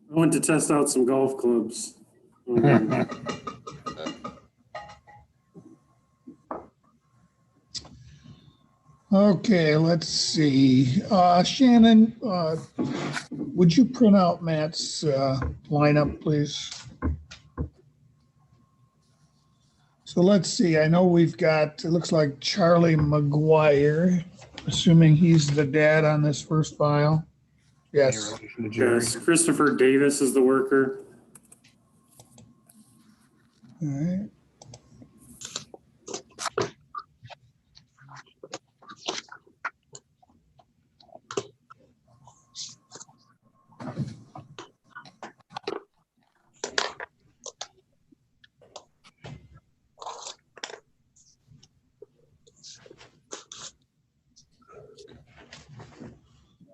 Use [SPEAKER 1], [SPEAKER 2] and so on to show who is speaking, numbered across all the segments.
[SPEAKER 1] I went to test out some golf clubs.
[SPEAKER 2] Okay, let's see. Shannon, would you print out Matt's lineup, please? So let's see. I know we've got, it looks like Charlie McGuire, assuming he's the dad on this first file. Yes.
[SPEAKER 1] Yes, Christopher Davis is the worker.
[SPEAKER 2] All right.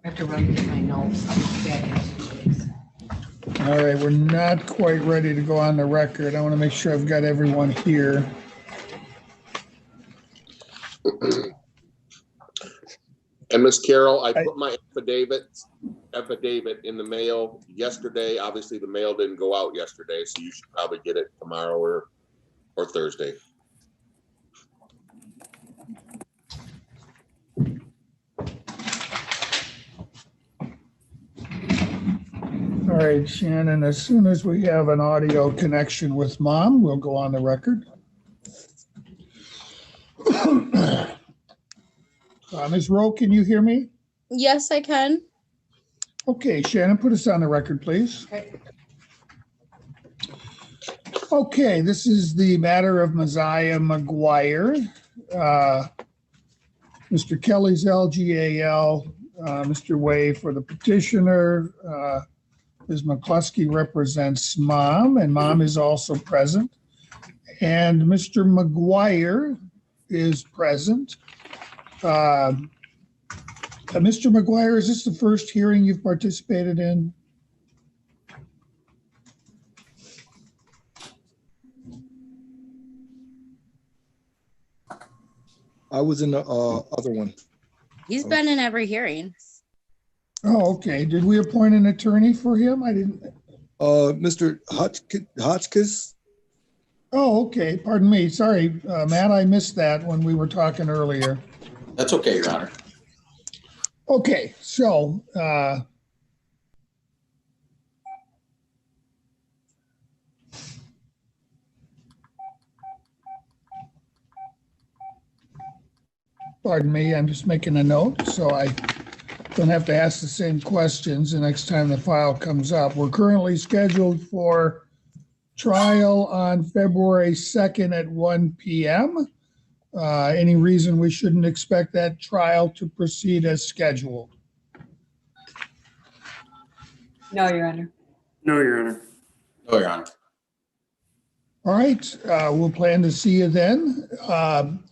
[SPEAKER 3] I have to run through my notes. I'll be back in 2 days.
[SPEAKER 2] All right, we're not quite ready to go on the record. I want to make sure I've got everyone here.
[SPEAKER 4] And Miss Carol, I put my affidavit in the mail yesterday. Obviously, the mail didn't go out yesterday, so you should probably get it tomorrow or Thursday.
[SPEAKER 2] All right, Shannon, as soon as we have an audio connection with Mom, we'll go on the record. Ms. Rowe, can you hear me?
[SPEAKER 5] Yes, I can.
[SPEAKER 2] Okay, Shannon, put us on the record, please.
[SPEAKER 3] Okay.
[SPEAKER 2] Okay, this is the matter of Messiah McGuire. Mr. Kelly's LGAL, Mr. Way for the petitioner. Ms. McCluskey represents Mom, and Mom is also present. And Mr. McGuire is present. Mr. McGuire, is this the first hearing you've participated in?
[SPEAKER 6] I was in the other one.
[SPEAKER 5] He's been in every hearing.
[SPEAKER 2] Oh, okay. Did we appoint an attorney for him? I didn't.
[SPEAKER 6] Mr. Hotchkiss.
[SPEAKER 2] Oh, okay. Pardon me. Sorry, Matt, I missed that when we were talking earlier.
[SPEAKER 7] That's okay, Your Honor.
[SPEAKER 2] Okay, so pardon me, I'm just making a note so I don't have to ask the same questions the next time the file comes up. We're currently scheduled for trial on February 2nd at 1 p.m. Any reason we shouldn't expect that trial to proceed as scheduled?
[SPEAKER 3] No, Your Honor.
[SPEAKER 1] No, Your Honor.
[SPEAKER 7] No, Your Honor.
[SPEAKER 2] All right, we'll plan to see you then.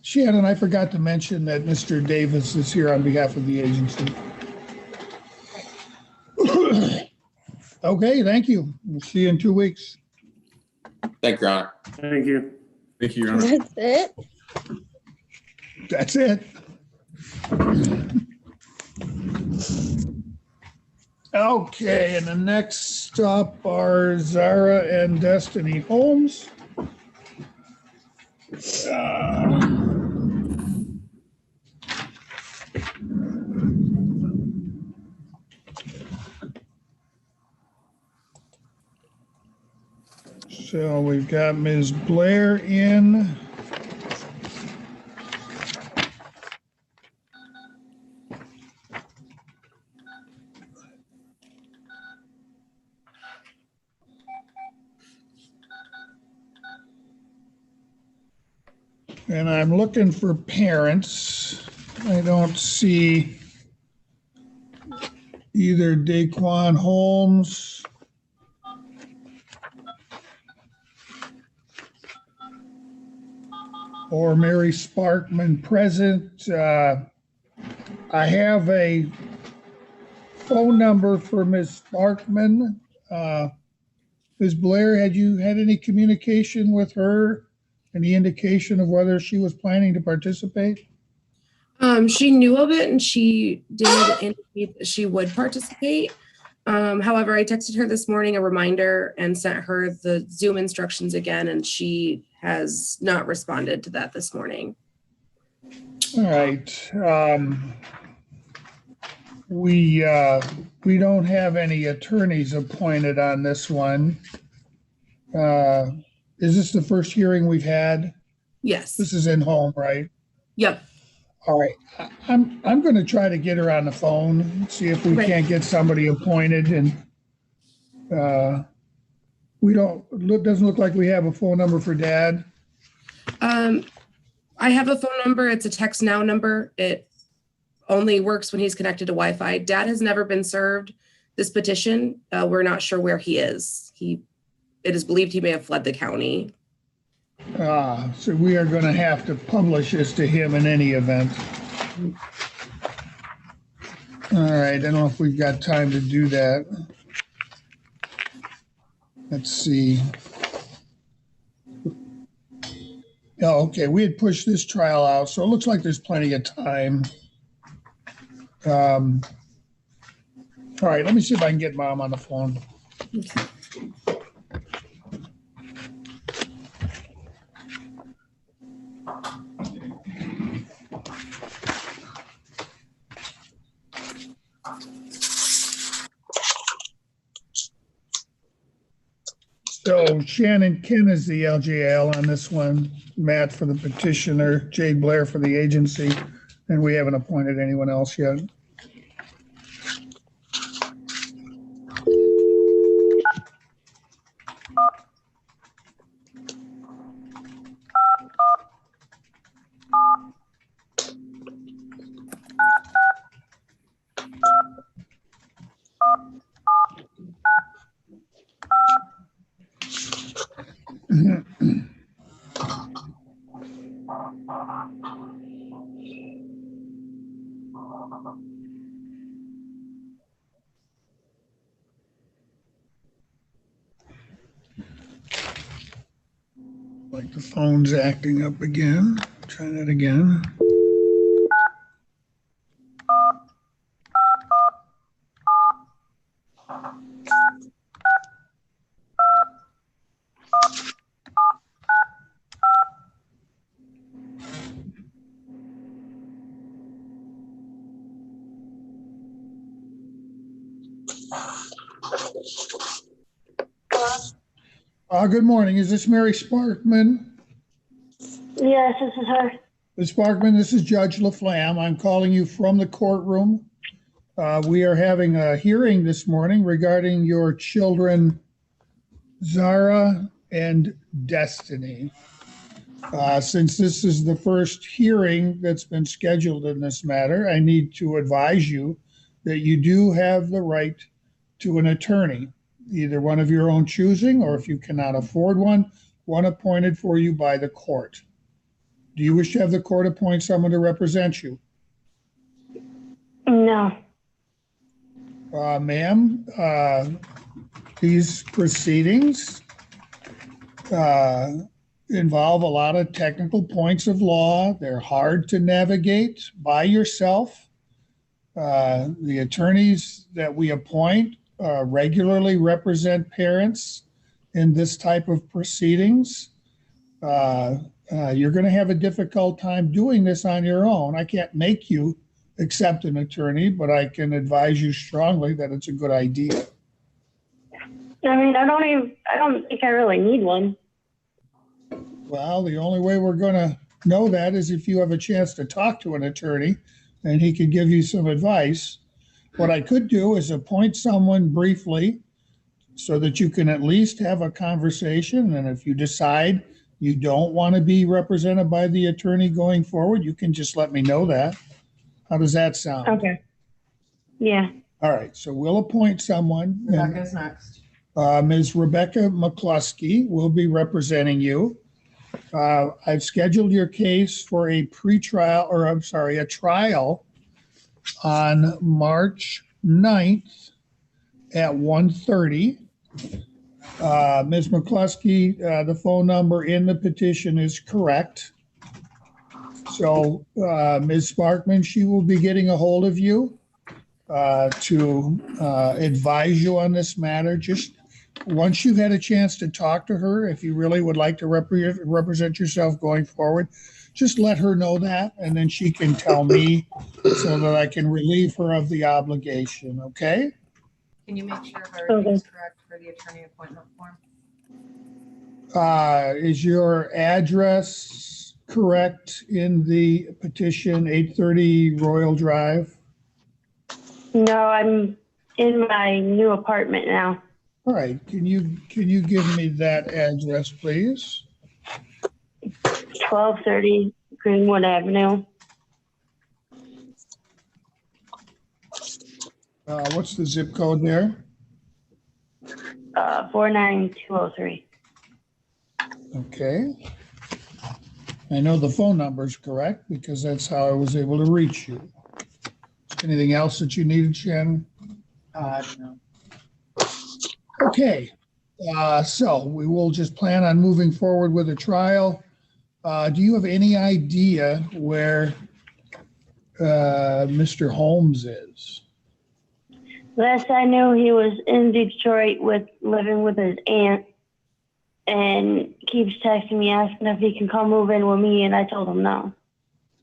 [SPEAKER 2] Shannon, I forgot to mention that Mr. Davis is here on behalf of the agency. Okay, thank you. We'll see you in 2 weeks.
[SPEAKER 7] Thank you, Your Honor.
[SPEAKER 1] Thank you.
[SPEAKER 8] Thank you, Your Honor.
[SPEAKER 5] That's it.
[SPEAKER 2] That's it. Okay, and the next up are Zara and Destiny Holmes. So we've got Ms. Blair in. And I'm looking for parents. I don't see either Daquan Holmes or Mary Sparkman present. I have a phone number for Ms. Sparkman. Ms. Blair, had you had any communication with her? Any indication of whether she was planning to participate?
[SPEAKER 9] She knew of it and she did indicate that she would participate.
[SPEAKER 8] However, I texted her this morning a reminder and sent her the Zoom instructions again, and she has not responded to that this morning.
[SPEAKER 2] All right. We don't have any attorneys appointed on this one. Is this the first hearing we've had?
[SPEAKER 8] Yes.
[SPEAKER 2] This is in home, right?
[SPEAKER 8] Yep.
[SPEAKER 2] All right. I'm going to try to get her on the phone, see if we
[SPEAKER 8] Okay.
[SPEAKER 2] can't get somebody appointed, and doesn't look like we have a phone number for Dad.
[SPEAKER 8] I have a phone number. It's a text now number. It only works when he's connected to Wi-Fi. Dad has never been served this petition. We're not sure where he is. It is believed he may have fled the county.
[SPEAKER 2] So we are going to have to publish this to him in any event. All right. I don't know if we've got time to do that. Let's see. Oh, okay. We had pushed this trial out, so it looks like there's plenty of time. All right. Let me see if I can get Mom on the phone.
[SPEAKER 8] Okay.
[SPEAKER 2] So Shannon Ken is the LJL on this one, Matt for the petitioner, Jade Blair for the agency, and we haven't appointed anyone else yet. Like the phone's acting up again. Try that again. Good morning. Is this Mary Sparkman?
[SPEAKER 9] Yes, this is her.
[SPEAKER 2] Ms. Sparkman, this is Judge LaFlamme. I'm calling you from the courtroom. We are having a hearing this morning regarding your children, Zara and Destiny. Since this is the first hearing that's been scheduled in this matter, I need to advise you that you do have the right to an attorney, either one of your own choosing, or if you cannot afford one appointed for you by the court. Do you wish to have the court appoint someone to represent you?
[SPEAKER 9] No.
[SPEAKER 2] Ma'am, these proceedings involve a lot of technical points of law. They're hard to navigate by yourself. The attorneys that we appoint regularly represent parents in this type of proceedings. You're going to have a difficult time doing this on your own. I can't make you accept an attorney, but I can advise you strongly that it's a good idea.
[SPEAKER 9] I mean, I don't think I really need one.
[SPEAKER 2] Well, the only way we're going to know that is if you have a chance to talk to an attorney and he could give you some advice. What I could do is appoint someone briefly so that you can at least have a conversation. And if you decide you don't want to be represented by the attorney going forward, you can just let me know that. How does that sound?
[SPEAKER 9] Okay. Yeah.
[SPEAKER 2] All right. So we'll appoint someone.
[SPEAKER 3] Rebecca's next.
[SPEAKER 2] Ms. Rebecca McCluskey will be representing you. I've scheduled your case for a trial on March 9th at 1:30. Ms. McCluskey, the phone number in the petition is correct. So Ms. Sparkman, she will be getting a hold of you. to advise you on this matter. Just once you've had a chance to talk to her, if you really would like to represent yourself going forward, just let her know that, and then she can tell me so that I can relieve her of the obligation, okay?
[SPEAKER 3] Can you make sure everything is correct for the attorney appointment form?
[SPEAKER 2] Is your address correct in the petition, 830 Royal Drive?
[SPEAKER 9] No, I'm in my new apartment now.
[SPEAKER 2] All right, can you give me that address, please?
[SPEAKER 9] 1230 Greenwood Avenue.
[SPEAKER 2] What's the zip code there?
[SPEAKER 9] 49203.
[SPEAKER 2] Okay. I know the phone number is correct because that's how I was able to reach you. Anything else that you needed, Shannon?
[SPEAKER 3] No.
[SPEAKER 2] Okay, so we will just plan on moving forward with the trial. Do you have any idea where Mr. Holmes is?
[SPEAKER 9] Last I knew, he was in Detroit living with his aunt, and keeps texting me asking if he can come move in with me, and I told him no.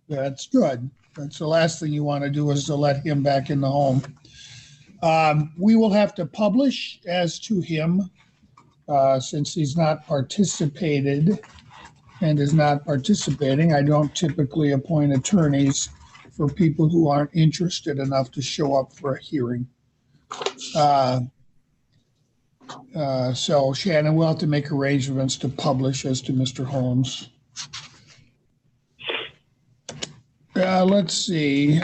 [SPEAKER 2] That's good. That's the last thing you want to do is to let him back in the home. We will have to publish as to him since he's not participated and is not participating. I don't typically appoint attorneys for people who aren't interested enough to show up for a hearing. So Shannon, we'll have to make arrangements to publish as to Mr. Holmes. Let's see.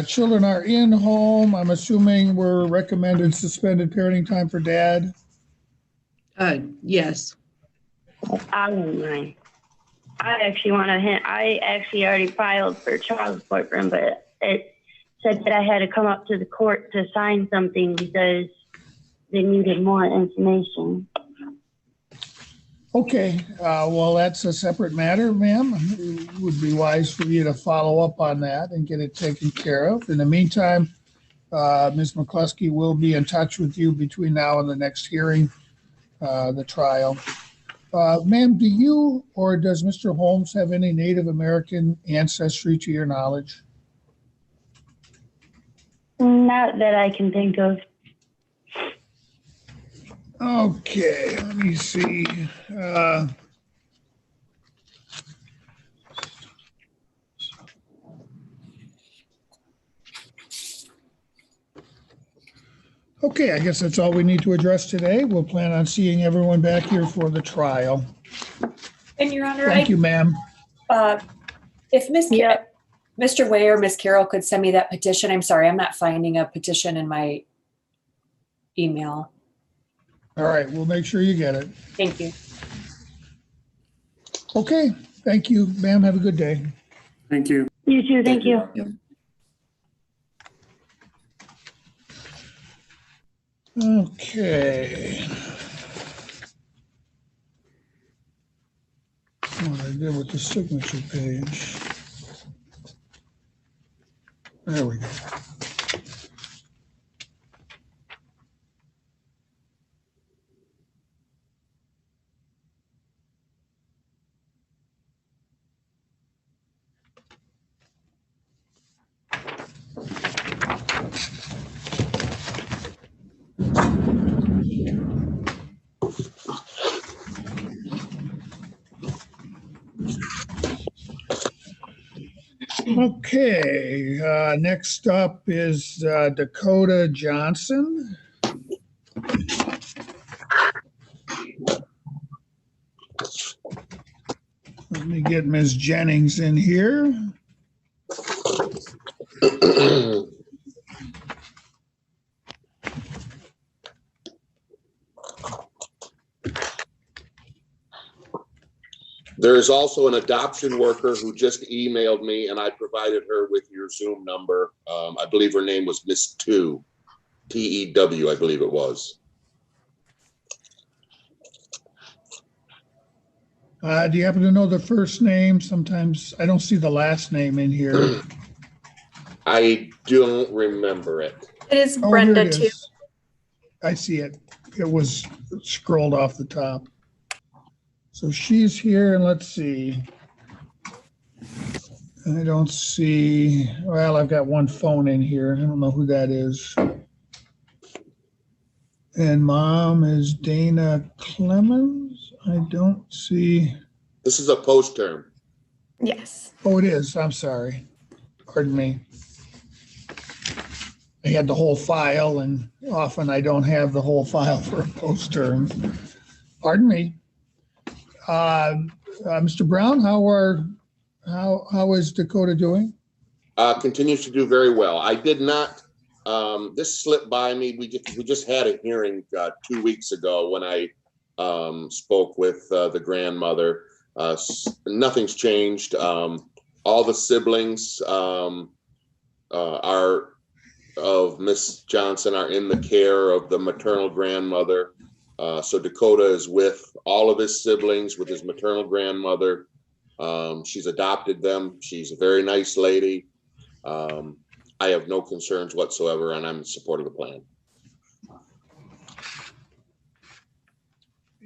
[SPEAKER 2] Children are in home. I'm assuming we're recommended suspended parenting time for dad.
[SPEAKER 8] Yes.
[SPEAKER 9] I don't mind. I actually already filed for child support for him, but it said that I had to come up to the court to sign something because they needed more information.
[SPEAKER 2] Okay, well, that's a separate matter, ma'am. It would be wise for you to follow up on that and get it taken care of. In the meantime, Ms. McCluskey will be in touch with you between now and the next hearing, the trial. Ma'am, do you or does Mr. Holmes have any Native American ancestry to your knowledge?
[SPEAKER 9] Not that I can think of.
[SPEAKER 2] Okay, let me see. Okay, I guess that's all we need to address today. We'll plan on seeing everyone back here for the trial.
[SPEAKER 10] And Your Honor,
[SPEAKER 2] Thank you, ma'am.
[SPEAKER 10] If Mr. Way or Miss Carroll could send me that petition. I'm sorry, I'm not finding a petition in my email.
[SPEAKER 2] All right, we'll make sure you get it.
[SPEAKER 10] Thank you.
[SPEAKER 2] Okay, thank you, ma'am. Have a good day.
[SPEAKER 1] Thank you.
[SPEAKER 9] You too, thank you.
[SPEAKER 2] Okay. What I did with the signature page. There we go. Okay, next up is Dakota Johnson. Let me get Ms. Jennings in here.
[SPEAKER 4] There is also an adoption worker who just emailed me, and I provided her with your Zoom number. I believe her name was Miss Two, T-E-W, I believe it was.
[SPEAKER 2] Do you happen to know the first name? Sometimes I don't see the last name in here.
[SPEAKER 4] I don't remember it.
[SPEAKER 11] It is
[SPEAKER 2] Oh,
[SPEAKER 11] Brenda
[SPEAKER 2] here it
[SPEAKER 11] too.
[SPEAKER 2] is. I see it. It was scrolled off the top. So she's here, and let's see. I don't see, well, I've got one phone in here. I don't know who that is. And mom is Dana Clemens. I don't see.
[SPEAKER 4] This is a post term.
[SPEAKER 11] Yes.
[SPEAKER 2] Oh, it is. I'm sorry. Pardon me. I had the whole file, and often I don't have the whole file for a post term. Pardon me. Mr. Brown, how is Dakota doing?
[SPEAKER 4] Continues to do very well. I did not, this slipped by me. We just had a hearing 2 weeks ago when I spoke with the grandmother. Nothing's changed. All the siblings are of Miss Johnson are in the care of the maternal grandmother. So Dakota is with all of his siblings, with his maternal grandmother. She's adopted them. She's a very nice lady. I have no concerns whatsoever, and I'm in support of the plan.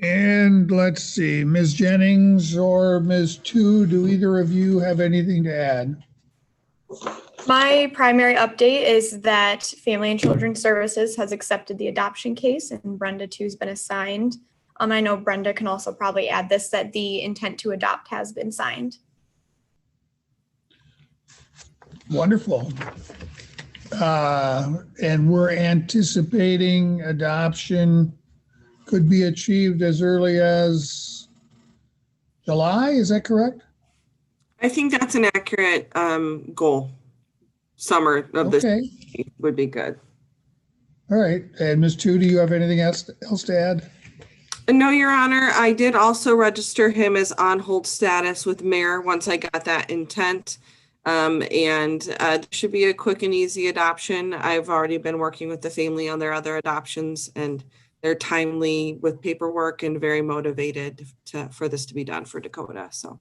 [SPEAKER 2] And let's see, Ms. Jennings or Ms. Tu, do either of you have anything to add?
[SPEAKER 11] My primary update is that Family and Children's Services has accepted the adoption case and Brenda too has been assigned. I know Brenda can also probably add this, that the intent to adopt has been signed.
[SPEAKER 2] Wonderful. And we're anticipating adoption could be achieved as early as July, is that correct?
[SPEAKER 12] I think that's an accurate goal. Summer of this
[SPEAKER 2] Okay.
[SPEAKER 12] would be good.
[SPEAKER 2] All right. And Ms. Tu, do you have anything else to add?
[SPEAKER 12] No, Your Honor. I did also register him as on hold status with Mayor once I got that intent. It should be a quick and easy adoption. I've already been working with the family on their other adoptions, and they're timely with paperwork and very motivated for this to be done for Dakota. So.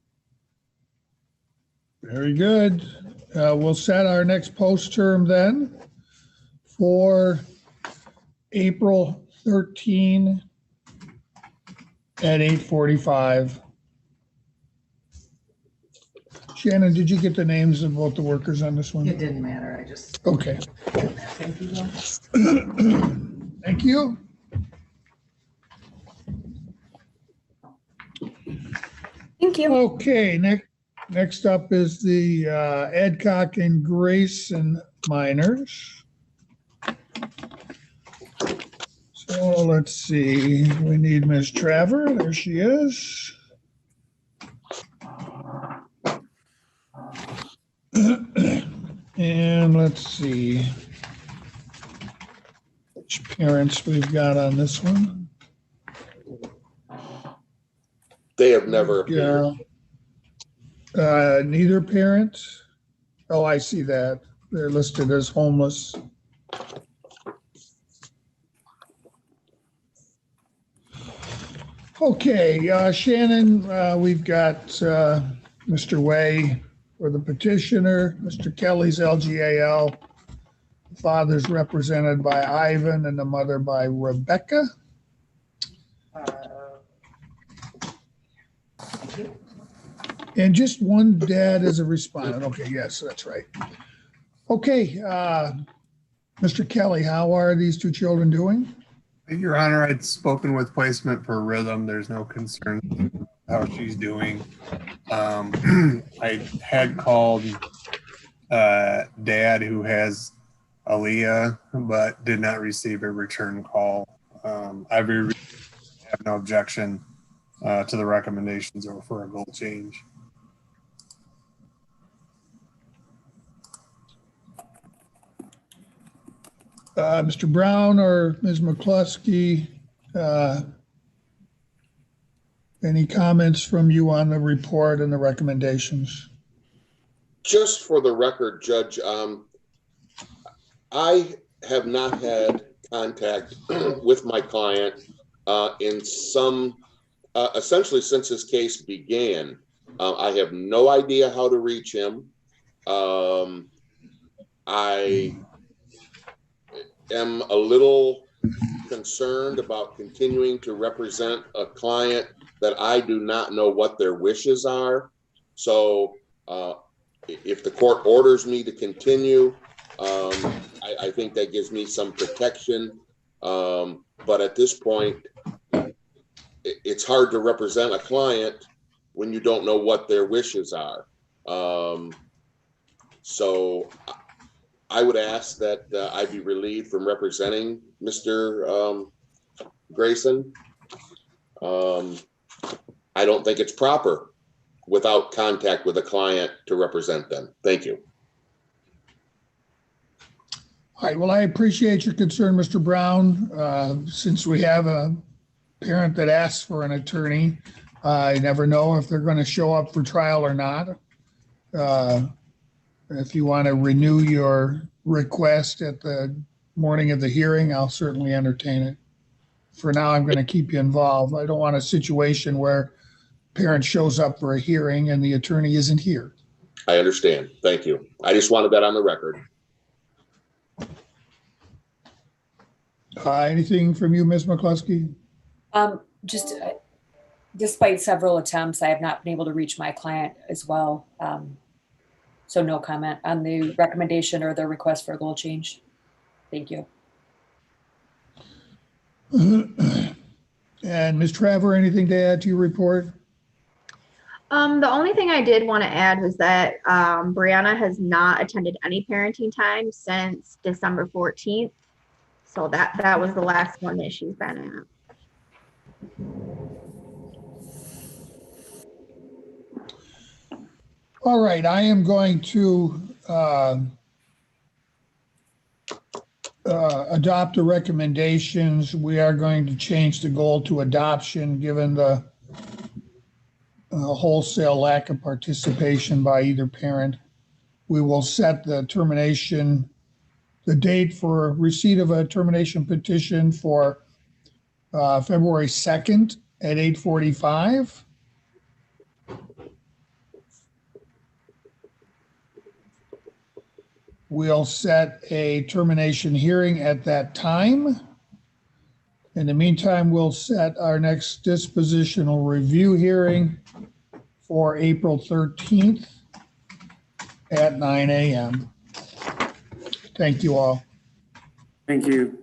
[SPEAKER 2] Very good. We'll set our next post term then for April 13 at 8:45. Shannon, did you get the names of both the workers on this one?
[SPEAKER 3] It didn't matter. I just.
[SPEAKER 2] Okay.
[SPEAKER 3] Thank you.
[SPEAKER 2] Thank you.
[SPEAKER 11] Thank you.
[SPEAKER 2] Okay, next up is the Adcock and Grayson minors. So let's see, we need Ms. Traver, there she is. And let's see which parents we've got on this one.
[SPEAKER 4] They have never appeared.
[SPEAKER 2] Yeah. Neither parent. Oh, I see that. They're listed as homeless. Okay, Shannon, we've got Mr. Way for the petitioner, Mr. Kelly's LGAL. The father's represented by Ivan and the mother by Rebecca. And just one dad as a respondent. Okay, yes, that's right. Okay, Mr. Kelly, how are these two children doing?
[SPEAKER 13] Your Honor, I'd spoken with placement for Rhythm. There's no concern how she's doing. I had called Dad, who has Aaliyah, but did not receive a return call. I have no objection to the recommendations or for a goal change.
[SPEAKER 2] Mr. Brown or Ms. McCluskey, any comments from you on the report and the recommendations?
[SPEAKER 4] Just for the record, Judge, I have not had contact with my client in some, essentially since this case began. I have no idea how to reach him. am a little concerned about continuing to represent a client that I do not know what their wishes are. So if the court orders me to continue, I think that gives me some protection. But at this point, it's hard to represent a client when you don't know what their wishes are. So I would ask that I be relieved from representing Mr. Grayson. I don't think it's proper without contact with a client to represent them. Thank you.
[SPEAKER 2] All right, well, I appreciate your concern, Mr. Brown. Since we have a parent that asks for an attorney, I never know if they're going to show up for trial or not. If you want to renew your request at the morning of the hearing, I'll certainly entertain it. For now, I'm going to keep you involved. I don't want a situation where parent shows up for a hearing and the attorney isn't here.
[SPEAKER 4] I understand. Thank you. I just wanted that on the record.
[SPEAKER 2] Anything from you, Ms. McCluskey?
[SPEAKER 10] Just despite several attempts, I have not been able to reach my client as well. So no comment on the recommendation or the request for a goal change. Thank you.
[SPEAKER 2] And Ms. Traver, anything to add to your report?
[SPEAKER 11] The only thing I did want to add was that Brianna has not attended any parenting time since December 14th. So that was the last one that she's been at.
[SPEAKER 2] All right, I am going to adopt the recommendations. We are going to change the goal to adoption given the wholesale lack of participation by either parent. We will set the date for receipt of a termination petition for February 2nd at 8:45. We'll set a termination hearing at that time. In the meantime, we'll set our next dispositional review hearing for April 13th at 9 a.m. Thank you all.
[SPEAKER 1] Thank you.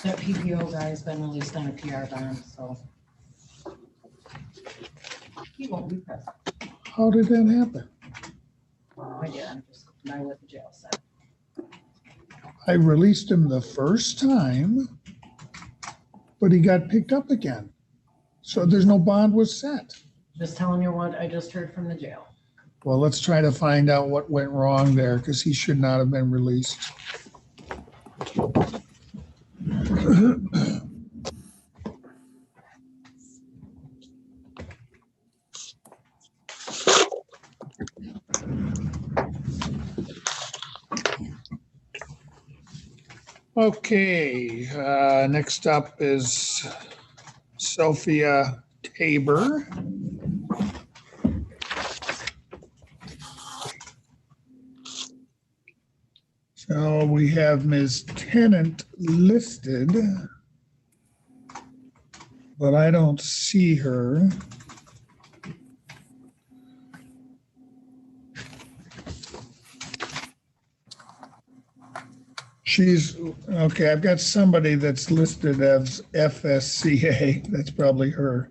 [SPEAKER 3] That PPO guy's been released on a PR bond, so he won't be present.
[SPEAKER 2] How did that happen?
[SPEAKER 3] No idea. I'm just going by what the jail said.
[SPEAKER 2] I released him the first time, but he got picked up again. So there's no bond was set.
[SPEAKER 3] Just telling you what I just heard from the jail.
[SPEAKER 2] Well, let's try to find out what went wrong there because he should not have been released. Okay, next up is Sophia Tabor. So we have Ms. Tennant listed, but I don't see her. She's, okay, I've got somebody that's listed as FSCA. That's probably her.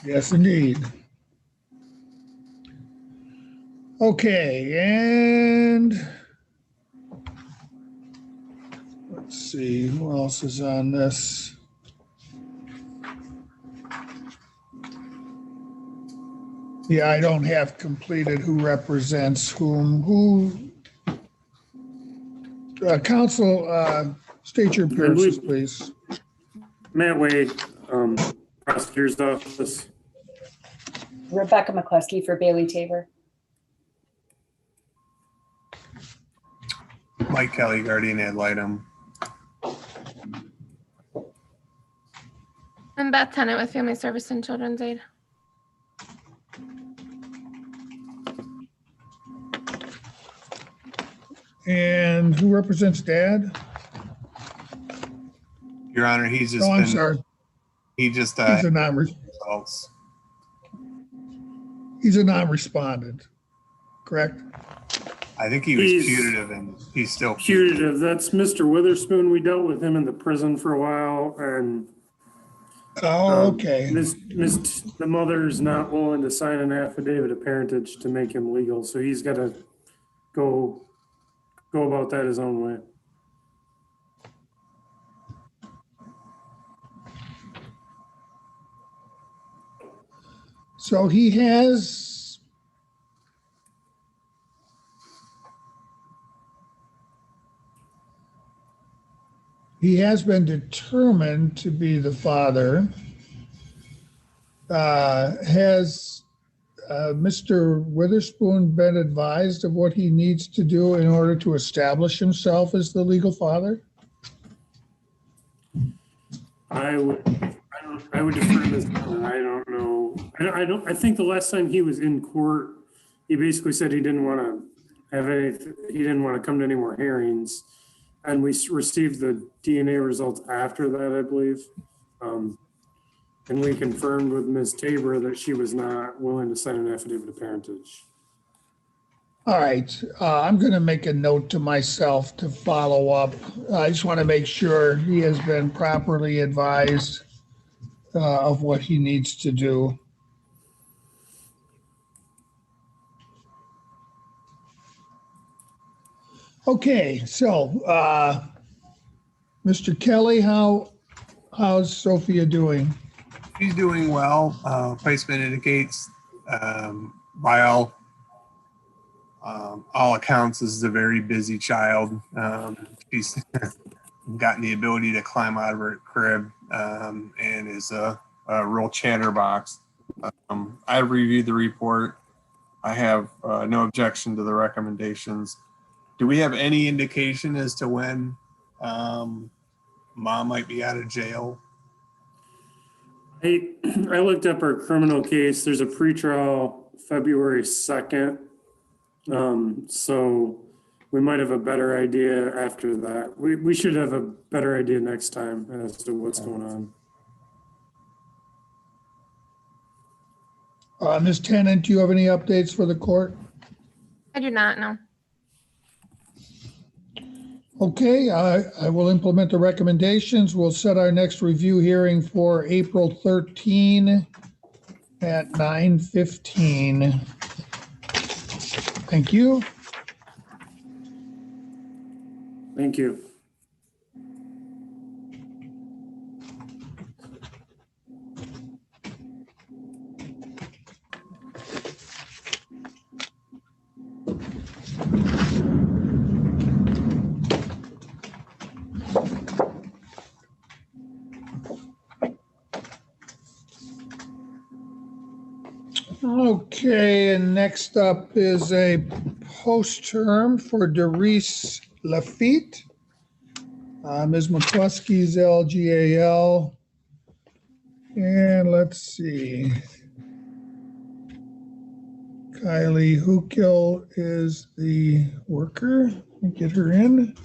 [SPEAKER 2] Yes, indeed. Okay, and let's see, who else is on this? Yeah, I don't have completed who represents whom. Counsel, state your appearances, please.
[SPEAKER 1] Matt Wade, prosecutor's office.
[SPEAKER 10] Rebecca McCluskey for Bailey Tabor.
[SPEAKER 13] Mike Kelly, guardian ad litem.
[SPEAKER 14] I'm Beth Tennant with Family Service and Children's Aid.
[SPEAKER 2] And who represents Dad?
[SPEAKER 13] Your Honor, he's just
[SPEAKER 2] Oh, I'm
[SPEAKER 13] been,
[SPEAKER 2] sorry.
[SPEAKER 13] he just,
[SPEAKER 2] He's a non,
[SPEAKER 13] results.
[SPEAKER 2] he's a non-respondent, correct?
[SPEAKER 13] I think he was
[SPEAKER 1] He's
[SPEAKER 13] putative and he's still
[SPEAKER 1] putative. That's Mr. Witherspoon. We dealt with him in the prison for a while, and
[SPEAKER 2] Oh, okay.
[SPEAKER 1] the mother's not willing to sign an affidavit of parentage to make him legal, so he's got to go about that his own way.
[SPEAKER 2] So he has been determined to be the father. Has Mr. Witherspoon been advised of what he needs to do in order to establish himself as the legal father?
[SPEAKER 1] I would defer to this. I don't know. I think the last time he was in court, he basically said he didn't want to he didn't want to come to any more hearings. And we received the DNA results after that, I believe. And we confirmed with Ms. Tabor that she was not willing to sign an affidavit of parentage.
[SPEAKER 2] All right, I'm going to make a note to myself to follow up. I just want to make sure he has been properly advised of what he needs to do. Okay, so Mr. Kelly, how's Sophia doing?
[SPEAKER 13] She's doing well. Placement indicates, by all accounts, this is a very busy child. She's gotten the ability to climb out of her crib and is a real chatterbox. I've reviewed the report. I have no objection to the recommendations. Do we have any indication as to when mom might be out of jail?
[SPEAKER 1] I looked up her criminal case. There's a pretrial February 2nd. So we might have a better idea after that. We should have a better idea next time as to what's going on.
[SPEAKER 2] Ms. Tennant, do you have any updates for the court?
[SPEAKER 14] I do not know.
[SPEAKER 2] Okay, I will implement the recommendations. We'll set our next review hearing for April 13 at 9:15. Thank you.
[SPEAKER 1] Thank you.
[SPEAKER 2] Okay, and next up is a post-term for Doris Lafitte. Ms. McCluskey's LGAL. And let's see. Kylie Hookill is the worker. Get her in.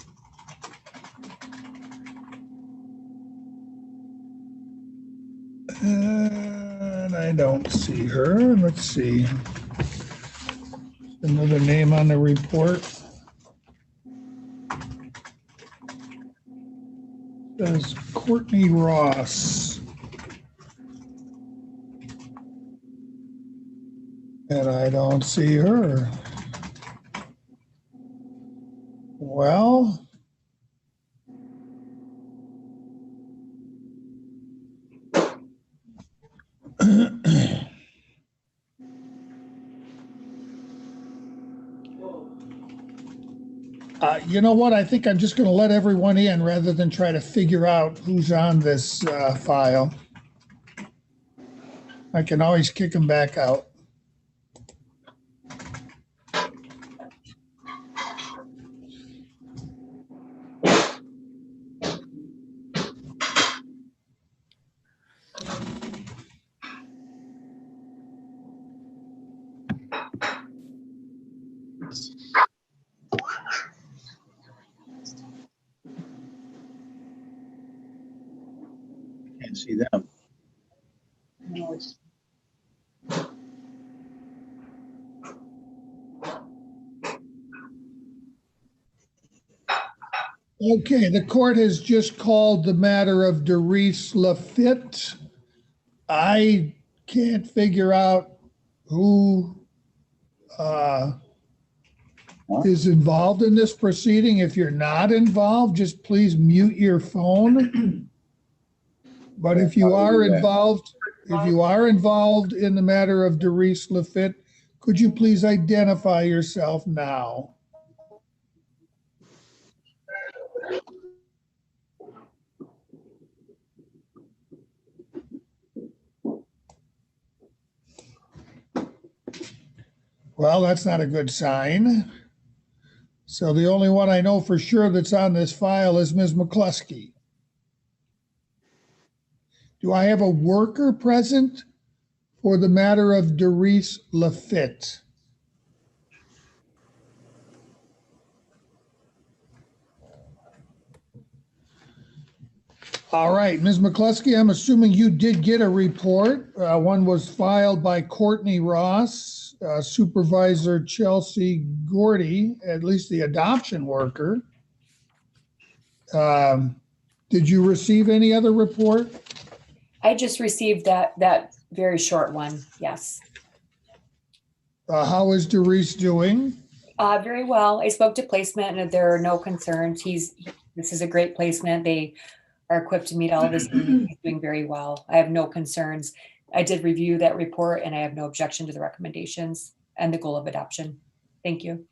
[SPEAKER 2] And I don't see her. Let's see. Another name on the report. Says Courtney Ross. And I don't see her. Well, you know what? I think I'm just going to let everyone in rather than try to figure out who's on this file. I can always kick them back out. Can't see them. Okay, the court has just called the matter of Doris Lafitte. I can't figure out who is involved in this proceeding. If you're not involved, just please mute your phone. But if you are involved, in the matter of Doris Lafitte, could you please identify yourself now? Well, that's not a good sign. So the only one I know for sure that's on this file is Ms. McCluskey. Do I have a worker present for the matter of Doris Lafitte? All right, Ms. McCluskey, I'm assuming you did get a report. One was filed by Courtney Ross, Supervisor Chelsea Gordy, at least the adoption worker. Did you receive any other report?
[SPEAKER 10] I just received that very short one. Yes.
[SPEAKER 2] How is Doris doing?
[SPEAKER 10] Very well. I spoke to placement and there are no concerns. This is a great placement. They are equipped to meet all of his needs. He's doing very well. I have no concerns. I did review that report and I have no objection to the recommendations and the goal of adoption. Thank you.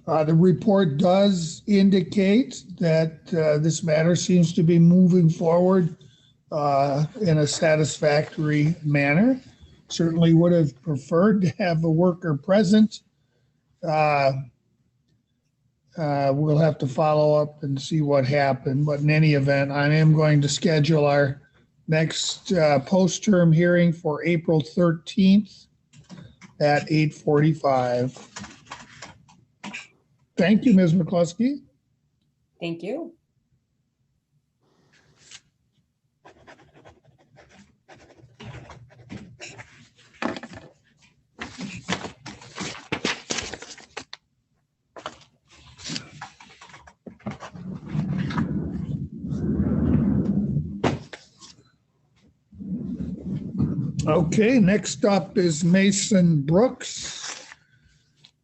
[SPEAKER 2] The report does indicate that this matter seems to be moving forward in a satisfactory manner. Certainly would have preferred to have a worker present. We'll have to follow up and see what happened. But in any event, I am going to schedule our next post-term hearing for April 13th at 8:45. Thank you, Ms. McCluskey.
[SPEAKER 10] Thank you.
[SPEAKER 2] Okay, next up is Mason Brooks.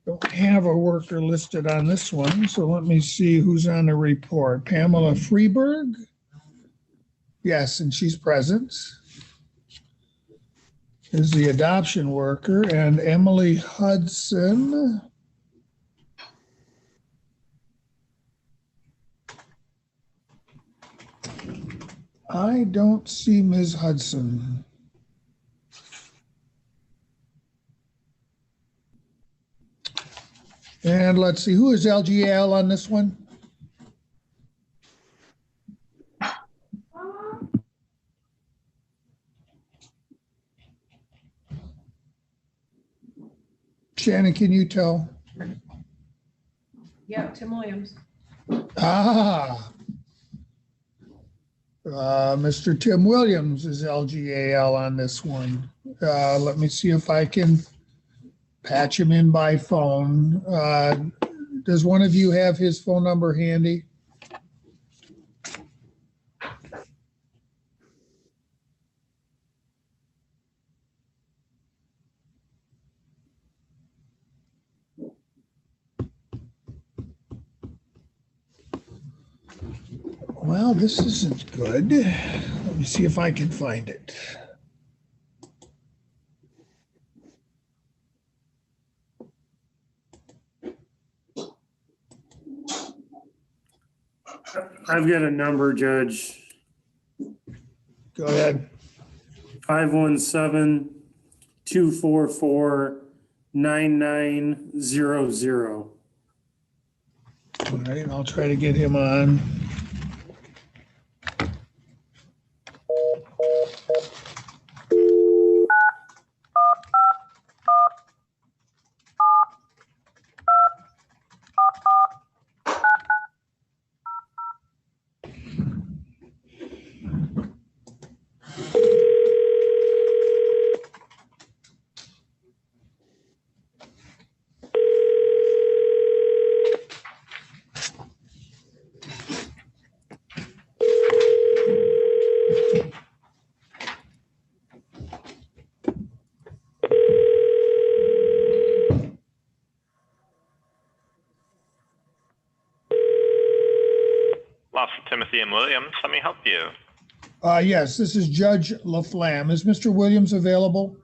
[SPEAKER 2] Don't have a worker listed on this one, so let me see who's on the report. Pamela Freeberg? Yes, and she's present. Is the adoption worker, and Emily Hudson. I don't see Ms. Hudson. And let's see, who is LGL on this one? Shannon, can you tell?
[SPEAKER 8] Yeah, Tim Williams.
[SPEAKER 2] Mr. Tim Williams is LGAL on this one. Let me see if I can patch him in by phone. Does one of you have his phone number handy? Well, this isn't good. Let me see if I can find it.
[SPEAKER 1] I've got a number, Judge.
[SPEAKER 2] Go ahead.
[SPEAKER 1] 517-244-9900.
[SPEAKER 2] All right, I'll try to get him on.
[SPEAKER 15] Williams. Let me help you.
[SPEAKER 2] Yes, this is Judge LaFlamme. Is Mr. Williams available?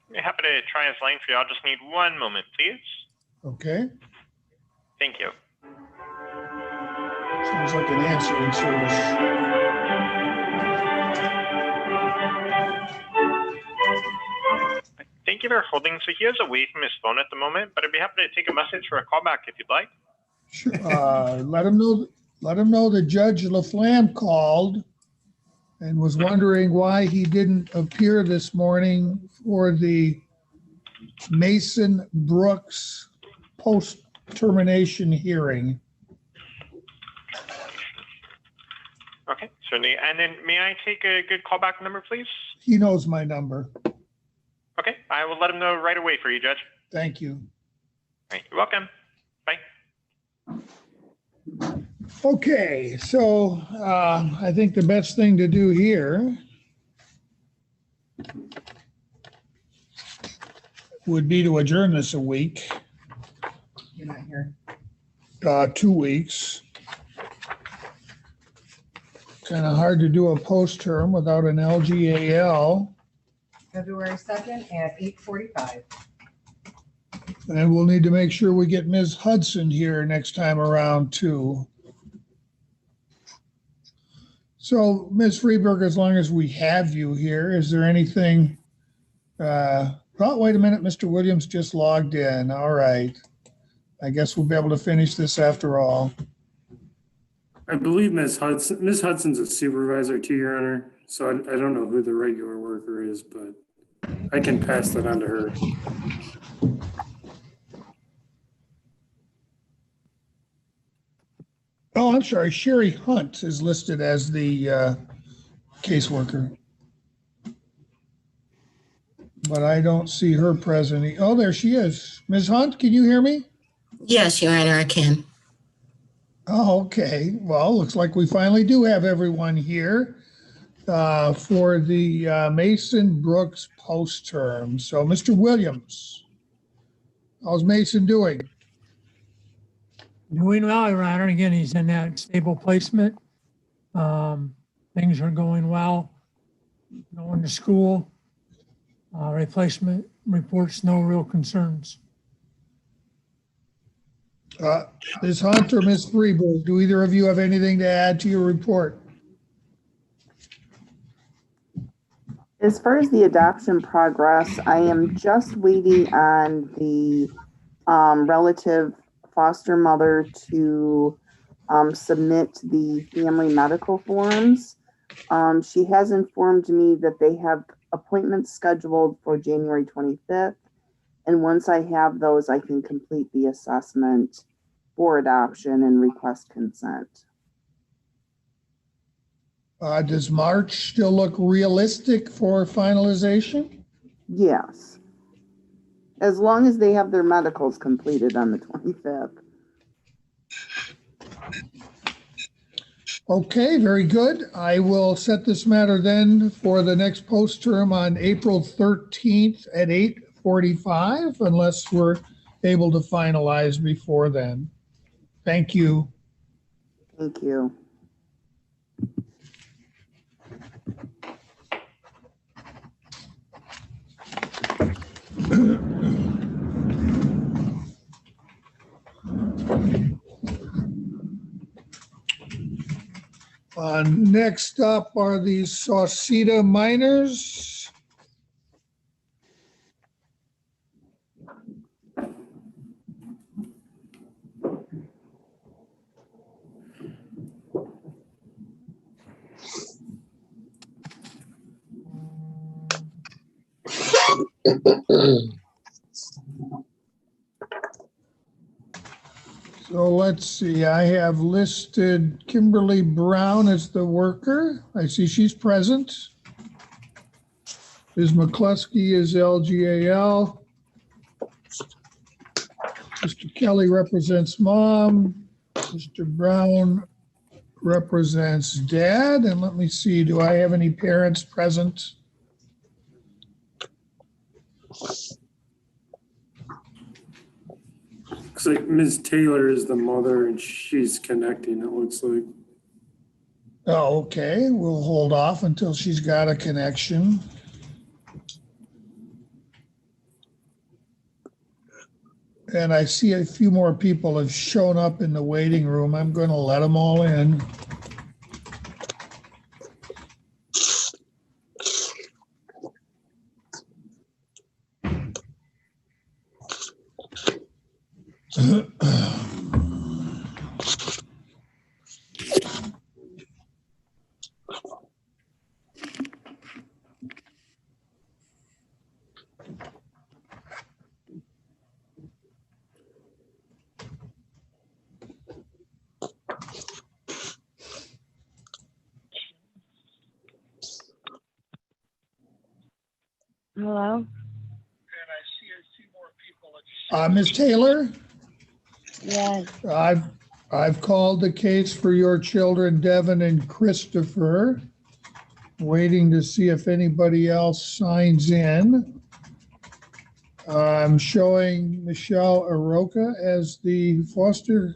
[SPEAKER 15] I'm happy to try his line for you. I'll just need one moment, please.
[SPEAKER 2] Okay.
[SPEAKER 15] Thank you.
[SPEAKER 2] Sounds like an answering service.
[SPEAKER 15] Thank you for holding. So he is away from his phone at the moment, but I'd be happy to take a message for a callback if you'd like.
[SPEAKER 2] Sure. Let him know that Judge LaFlamme called and was wondering why he didn't appear this morning for the Mason Brooks post-termination hearing.
[SPEAKER 15] Okay, certainly. And then may I take a good callback number, please?
[SPEAKER 2] He knows my number.
[SPEAKER 15] Okay, I will let him know right away for you, Judge.
[SPEAKER 2] Thank you.
[SPEAKER 15] All right, you're welcome. Bye.
[SPEAKER 2] Okay, so I think the best thing to do here would be to adjourn this a week,
[SPEAKER 3] You're not here.
[SPEAKER 2] 2 weeks. Kind of hard to do a post-term without an LGAL.
[SPEAKER 3] February 2nd at 8:45.
[SPEAKER 2] And we'll need to make sure we get Ms. Hudson here next time around too. So, Ms. Freeberg, as long as we have you here, is there anything? Oh, wait a minute, Mr. Williams just logged in. All right. I guess we'll be able to finish this after all.
[SPEAKER 1] I believe Ms. Hudson's a supervisor too, Your Honor. So I don't know who the regular worker is, but I can pass that on to her.
[SPEAKER 2] Oh, I'm sorry. Sherry Hunt is listed as the caseworker. But I don't see her present. Oh, there she is. Ms. Hunt, can you hear me?
[SPEAKER 16] Yes, Your Honor, I can.
[SPEAKER 2] Oh, okay. Well, looks like we finally do have everyone here for the Mason Brooks post-term. So, Mr. Williams, how's Mason doing?
[SPEAKER 17] Doing well, Your Honor. Again, he's in that stable placement. Things are going well. Going to school. Replacement reports no real concerns.
[SPEAKER 2] Ms. Hunt or Ms. Freeberg, do either of you have anything to add to your report?
[SPEAKER 18] As far as the adoption progress, I am just waiting on the relative foster mother to submit the family medical forms. She has informed me that they have appointments scheduled for January 25th. And once I have those, I can complete the assessment for adoption and request consent.
[SPEAKER 2] Does March still look realistic for finalization?
[SPEAKER 18] Yes. As long as they have their medicals completed on the 25th.
[SPEAKER 2] Okay, very good. I will set this matter then for the next post-term on April 13th at 8:45, unless we're able to finalize before then. Thank you.
[SPEAKER 18] Thank you.
[SPEAKER 2] Next up are the Sauceda miners. So let's see, I have listed Kimberly Brown as the worker. I see she's present. Ms. McCluskey is LGAL. Mr. Kelly represents mom. Mr. Brown represents dad. And let me see, do I have any parents present?
[SPEAKER 1] Looks like Ms. Taylor is the mother and she's connecting, it looks like.
[SPEAKER 2] Oh, okay, we'll hold off until she's got a connection. And I see a few more people have shown up in the waiting room. I'm going to let them all in.
[SPEAKER 9] Hello?
[SPEAKER 2] Ms. Taylor,
[SPEAKER 9] Yes.
[SPEAKER 2] I've called the case for your children, Devin and Christopher. Waiting to see if anybody else signs in. I'm showing Michelle Aroka as the foster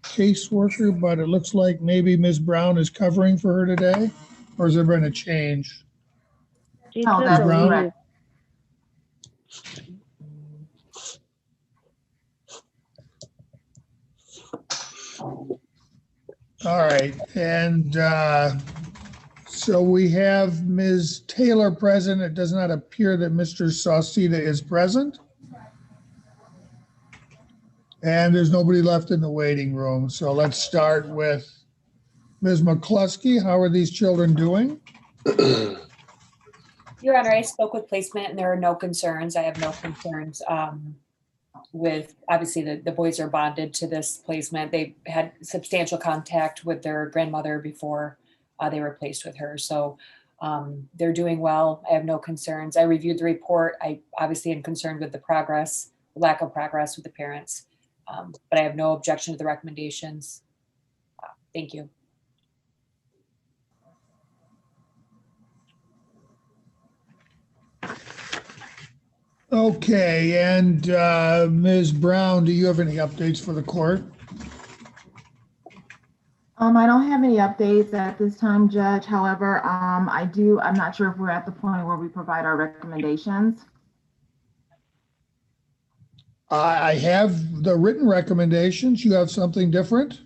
[SPEAKER 2] caseworker, but it looks like maybe Ms. Brown is covering for her today, or is there been a change?
[SPEAKER 9] No,
[SPEAKER 2] Ms. Brown? All right, and so we have Ms. Taylor present. It does not appear that Mr. Sauceda is present. And there's nobody left in the waiting room. So let's start with Ms. McCluskey. How are these children doing?
[SPEAKER 10] Your Honor, I spoke with placement and there are no concerns. I have no concerns with, obviously the boys are bonded to this placement. They had substantial contact with their grandmother before they were placed with her. So they're doing well. I have no concerns. I reviewed the report. I obviously am concerned with the progress, lack of progress with the parents, but I have no objection to the recommendations. Thank you.
[SPEAKER 2] Okay, and Ms. Brown, do you have any updates for the court?
[SPEAKER 18] I don't have any updates at this time, Judge. However, I'm not sure if we're at the point where we provide our recommendations.
[SPEAKER 2] I have the written recommendations. You have something different?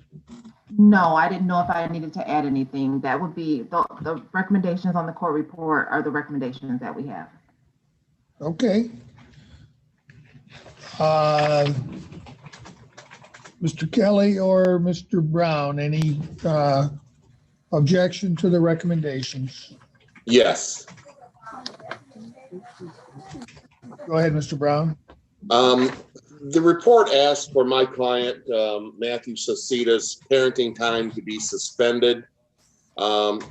[SPEAKER 18] No, I didn't know if I needed to add anything. That would be the recommendations on the court report are the recommendations that we have.
[SPEAKER 2] Okay. Mr. Kelly or Mr. Brown, any objection to the recommendations?
[SPEAKER 4] Yes.
[SPEAKER 2] Go ahead, Mr. Brown.
[SPEAKER 4] The report asked for my client, Matthew Sauceda's parenting time to be suspended. That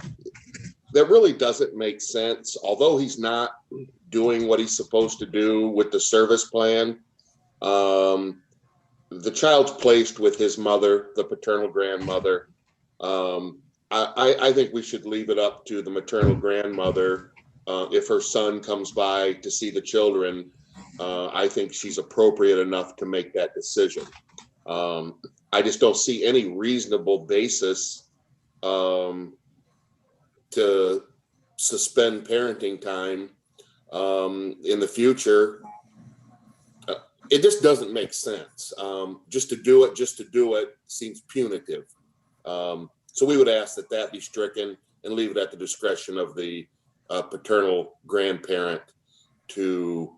[SPEAKER 4] really doesn't make sense. Although he's not doing what he's supposed to do with the service plan, the child's placed with his mother, the paternal grandmother. I think we should leave it up to the maternal grandmother. If her son comes by to see the children, I think she's appropriate enough to make that decision. I just don't see any reasonable basis to suspend parenting time in the future. It just doesn't make sense. Just to do it seems punitive. So we would ask that be stricken and leave it at the discretion of the paternal grandparent to,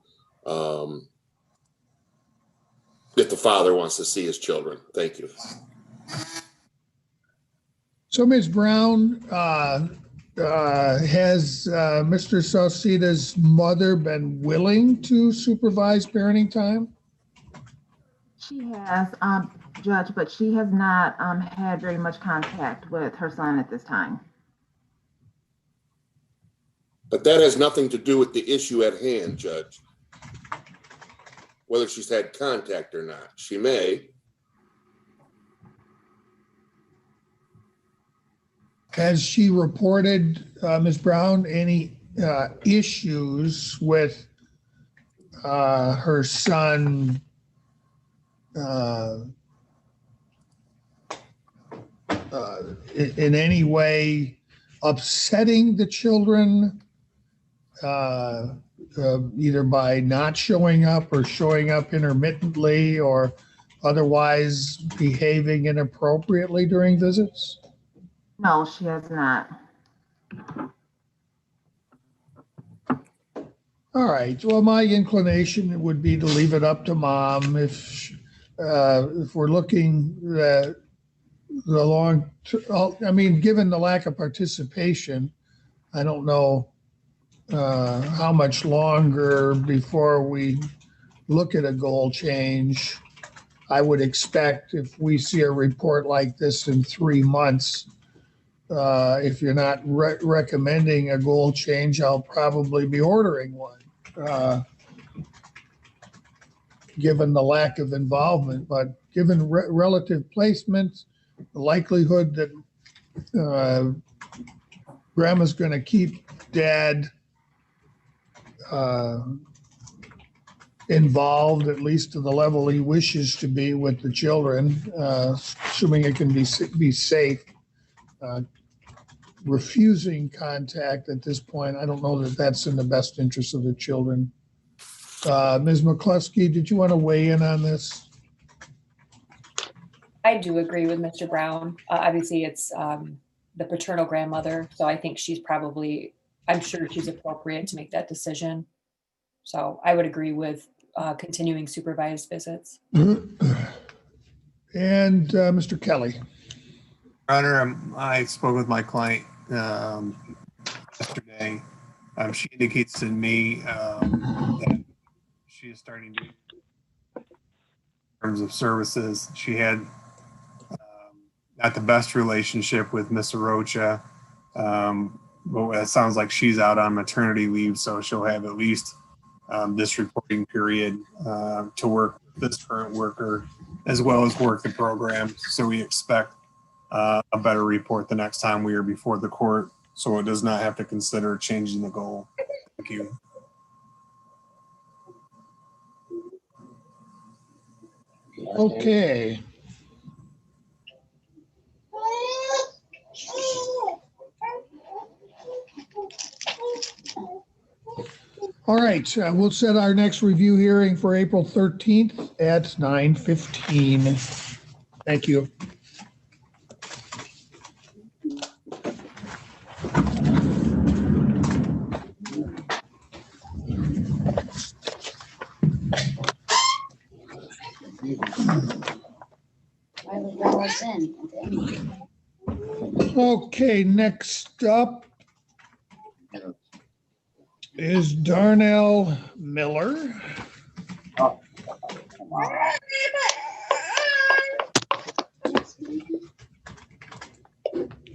[SPEAKER 4] if the father wants to see his children. Thank you.
[SPEAKER 2] So, Ms. Brown, has Mr. Sauceda's mother been willing to supervise parenting time?
[SPEAKER 18] She has, Judge, but she has not had very much contact with her son at this time.
[SPEAKER 4] But that has nothing to do with the issue at hand, Judge. Whether she's had contact or not. She may.
[SPEAKER 2] Has she reported, Ms. Brown, any issues with her son in any way upsetting the children, either by not showing up or showing up intermittently or otherwise behaving inappropriately during visits?
[SPEAKER 18] No, she has not.
[SPEAKER 2] All right. Well, my inclination would be to leave it up to mom. If we're looking at I mean, given the lack of participation, I don't know how much longer before we look at a goal change. I would expect if we see a report like this in 3 months, if you're not recommending a goal change, I'll probably be ordering one, given the lack of involvement. But given relative placement, the likelihood that grandma's going to keep dad involved, at least to the level he wishes to be with the children, assuming it can be safe. Refusing contact at this point, I don't know that that's in the best interest of the children. Ms. McCluskey, did you want to weigh in on this?
[SPEAKER 10] I do agree with Mr. Brown. Obviously, it's the paternal grandmother, so I think I'm sure she's appropriate to make that decision. So I would agree with continuing supervised visits.
[SPEAKER 2] And Mr. Kelly.
[SPEAKER 13] Your Honor, I spoke with my client yesterday. She indicates to me that she is starting to, in terms of services, she had not the best relationship with Miss Arocha. But it sounds like she's out on maternity leave, so she'll have at least this reporting period to work with this current worker, as well as work the program. So we expect a better report the next time we are before the court, so it does not have to consider changing the goal. Thank you.
[SPEAKER 2] Okay. All right, we'll set our next review hearing for April 13th at 9:15. Thank you. Okay, next up is Darnell Miller. All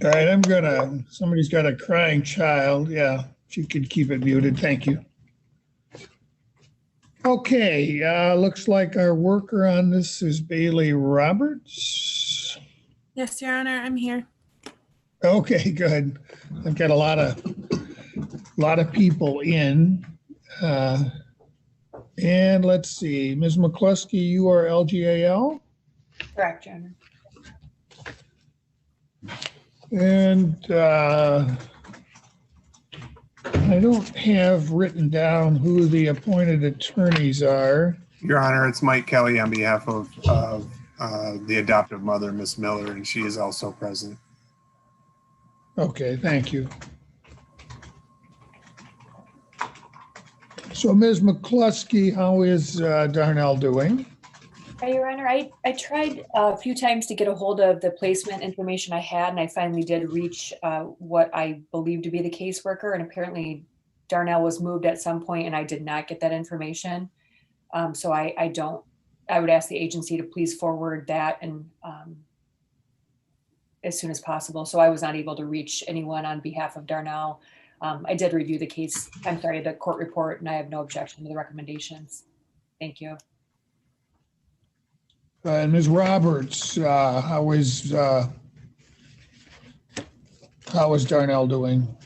[SPEAKER 2] right, somebody's got a crying child. Yeah, if you could keep it muted, thank you. Okay, looks like our worker on this is Bailey Roberts.
[SPEAKER 19] Yes, Your Honor, I'm here.
[SPEAKER 2] Okay, good. I've got a lot of people in. And let's see, Ms. McCluskey, you are LGAL?
[SPEAKER 10] Correct, Your Honor.
[SPEAKER 2] And I don't have written down who the appointed attorneys are.
[SPEAKER 13] Your Honor, it's Mike Kelly on behalf of the adoptive mother, Miss Miller, and she is also present.
[SPEAKER 2] Okay, thank you. So, Ms. McCluskey, how is Darnell doing?
[SPEAKER 10] Your Honor, I tried a few times to get a hold of the placement information I had, and I finally did reach what I believe to be the caseworker, and apparently Darnell was moved at some point, and I did not get that information. So I would ask the agency to please forward that and as soon as possible. So I was not able to reach anyone on behalf of Darnell. I did review the court report, and I have no objection to the recommendations. Thank you.
[SPEAKER 2] And Ms. Roberts, how is Darnell doing?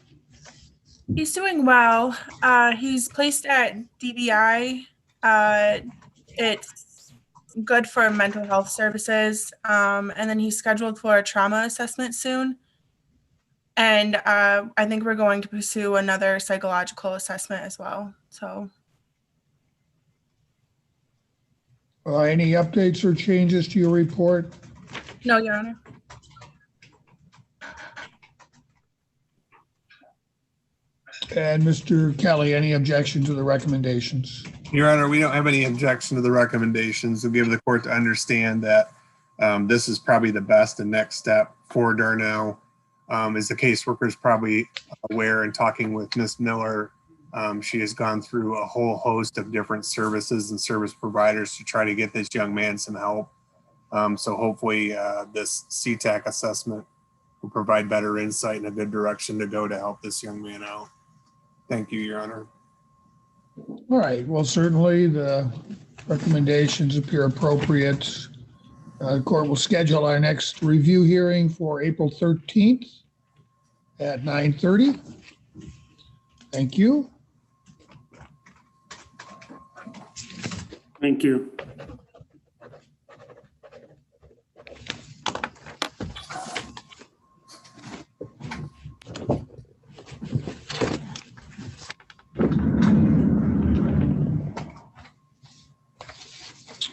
[SPEAKER 19] He's doing well. He's placed at DBI. It's good for mental health services. And then he's scheduled for a trauma assessment soon. And I think we're going to pursue another psychological assessment as well. So,
[SPEAKER 2] Any updates or changes to your report?
[SPEAKER 19] no, Your Honor.
[SPEAKER 2] And Mr. Kelly, any objection to the recommendations?
[SPEAKER 13] Your Honor, we don't have any objection to the recommendations. We'll give the court to understand that this is probably the best and next step for Darnell. As the caseworker is probably aware and talking with Ms. Miller, she has gone through a whole host of different services and service providers to try to get this young man some help. So hopefully this CTAC assessment will provide better insight and a good direction to go to help this young man out. Thank you, Your Honor.
[SPEAKER 2] All right, well, certainly the recommendations appear appropriate. The court will schedule our next review hearing for April 13th at 9:30. Thank you.
[SPEAKER 1] Thank you.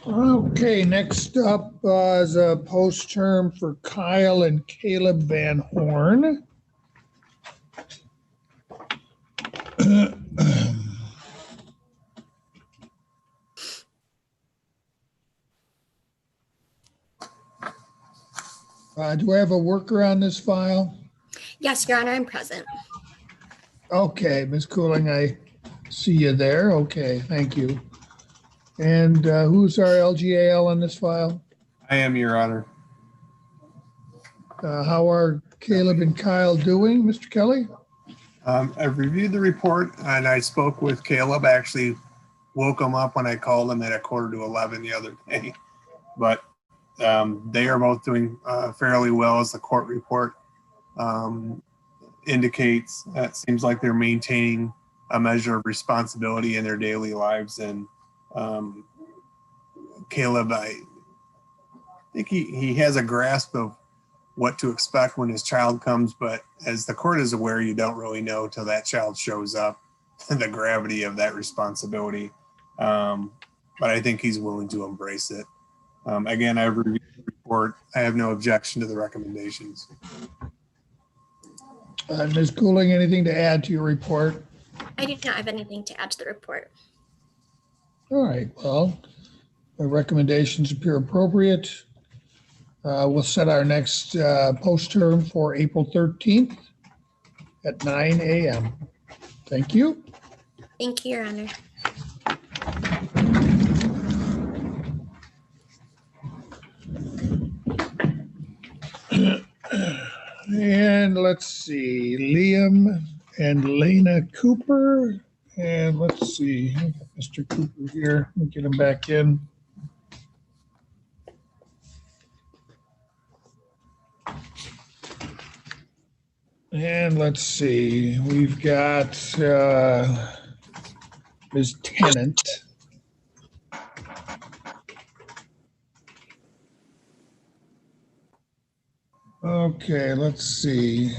[SPEAKER 2] Okay, next up is a post term for Kyle and Caleb Van Horn. Do I have a worker on this file?
[SPEAKER 11] Yes, Your Honor, I'm present.
[SPEAKER 2] Okay, Ms. Cooling, I see you there. Okay, thank you. And who's our LGAL on this file?
[SPEAKER 13] I am, Your Honor.
[SPEAKER 2] How are Caleb and Kyle doing, Mr. Kelly?
[SPEAKER 13] I've reviewed the report and I spoke with Caleb. I actually woke him up when I called him at 11:45 the other day. But they are both doing fairly well, as the court report indicates. It seems like they're maintaining a measure of responsibility in their daily lives. And Caleb, I think he has a grasp of what to expect when his child comes, but as the court is aware, you don't really know till that child shows up the gravity of that responsibility. But I think he's willing to embrace it. Again, I've reviewed the report. I have no objection to the recommendations.
[SPEAKER 2] Ms. Cooling, anything to add to your report?
[SPEAKER 11] I do not have anything to add to the report.
[SPEAKER 2] All right, well, the recommendations appear appropriate. We'll set our next post term for April 13th at 9 a.m. Thank you.
[SPEAKER 11] Thank you, Your Honor.
[SPEAKER 2] And let's see, Liam and Lena Cooper. And let's see, I got Mr. Cooper here. Let me get him back in. And let's see, we've got Ms. Tennant. Okay, let's see.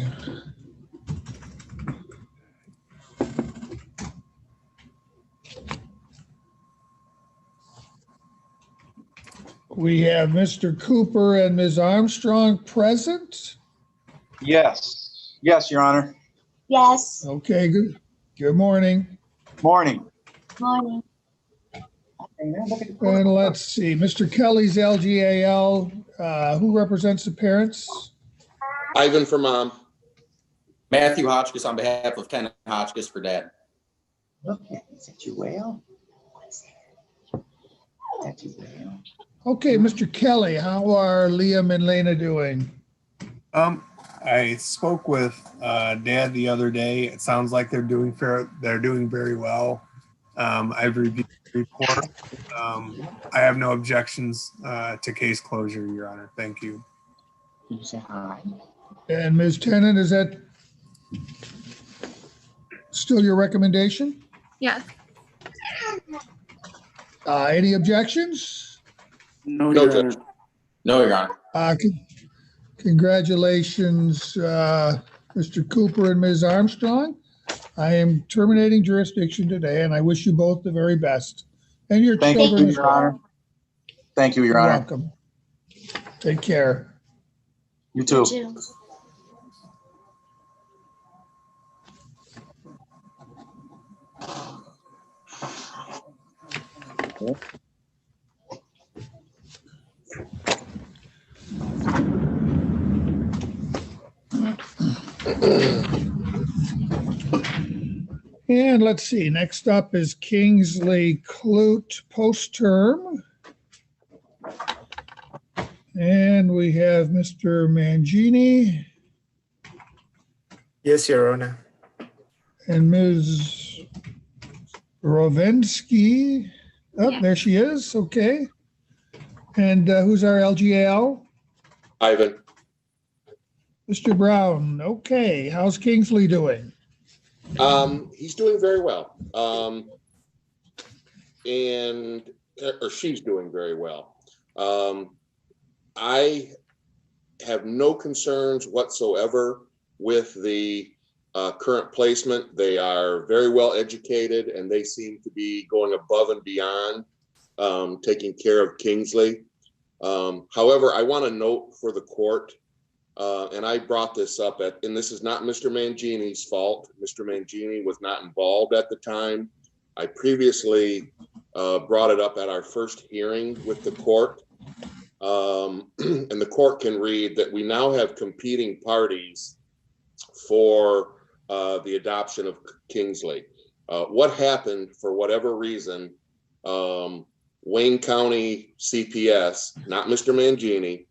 [SPEAKER 2] We have Mr. Cooper and Ms. Armstrong present.
[SPEAKER 20] Yes. Yes, Your Honor.
[SPEAKER 11] Yes.
[SPEAKER 2] Okay, good. Good morning.
[SPEAKER 20] Morning.
[SPEAKER 11] Morning.
[SPEAKER 2] And let's see, Mr. Kelly's LGAL, who represents the parents?
[SPEAKER 4] Ivan for mom.
[SPEAKER 7] Matthew Hotchkiss on behalf of Ken Hotchkiss for dad.
[SPEAKER 20] Okay, is that your whale? That's your whale.
[SPEAKER 2] Okay, Mr. Kelly, how are Liam and Lena doing?
[SPEAKER 13] I spoke with Dad the other day. It sounds like they're doing very well. I've reviewed the report. I have no objections to case closure, Your Honor. Thank you.
[SPEAKER 20] Can you say hi?
[SPEAKER 2] And Ms. Tennant, is that still your recommendation?
[SPEAKER 14] Yes.
[SPEAKER 2] Any objections?
[SPEAKER 1] No,
[SPEAKER 4] No,
[SPEAKER 1] Your
[SPEAKER 4] Judge.
[SPEAKER 1] Honor.
[SPEAKER 7] No, Your Honor.
[SPEAKER 2] Congratulations, Mr. Cooper and Ms. Armstrong. I am terminating jurisdiction today, and I wish you both the very best. And your
[SPEAKER 20] Thank
[SPEAKER 2] children
[SPEAKER 20] you,
[SPEAKER 2] as
[SPEAKER 20] Your
[SPEAKER 2] well.
[SPEAKER 20] Honor. Thank you, Your
[SPEAKER 2] You're
[SPEAKER 20] Honor.
[SPEAKER 2] welcome. Take care.
[SPEAKER 20] You too.
[SPEAKER 2] And let's see, next up is Kingsley Clute post-term. And we have Mr. Mangini
[SPEAKER 21] Yes, Your Honor.
[SPEAKER 2] and Ms. Rovensky. Oh, there she is. Okay. And who's our LGAL?
[SPEAKER 4] Ivan.
[SPEAKER 2] Mr. Brown. Okay. How's Kingsley doing?
[SPEAKER 4] He's doing very well. Or she's doing very well. I have no concerns whatsoever with the current placement. They are very well educated and they seem to be going above and beyond taking care of Kingsley. However, I want to note for the court, and I brought this up and this is not Mr. Mangini's fault. Mr. Mangini was not involved at the time. I previously brought it up at our first hearing with the court. And the court can read that we now have competing parties for the adoption of Kingsley. What happened, for whatever reason, Wayne County CPS, not Mr. Mangini,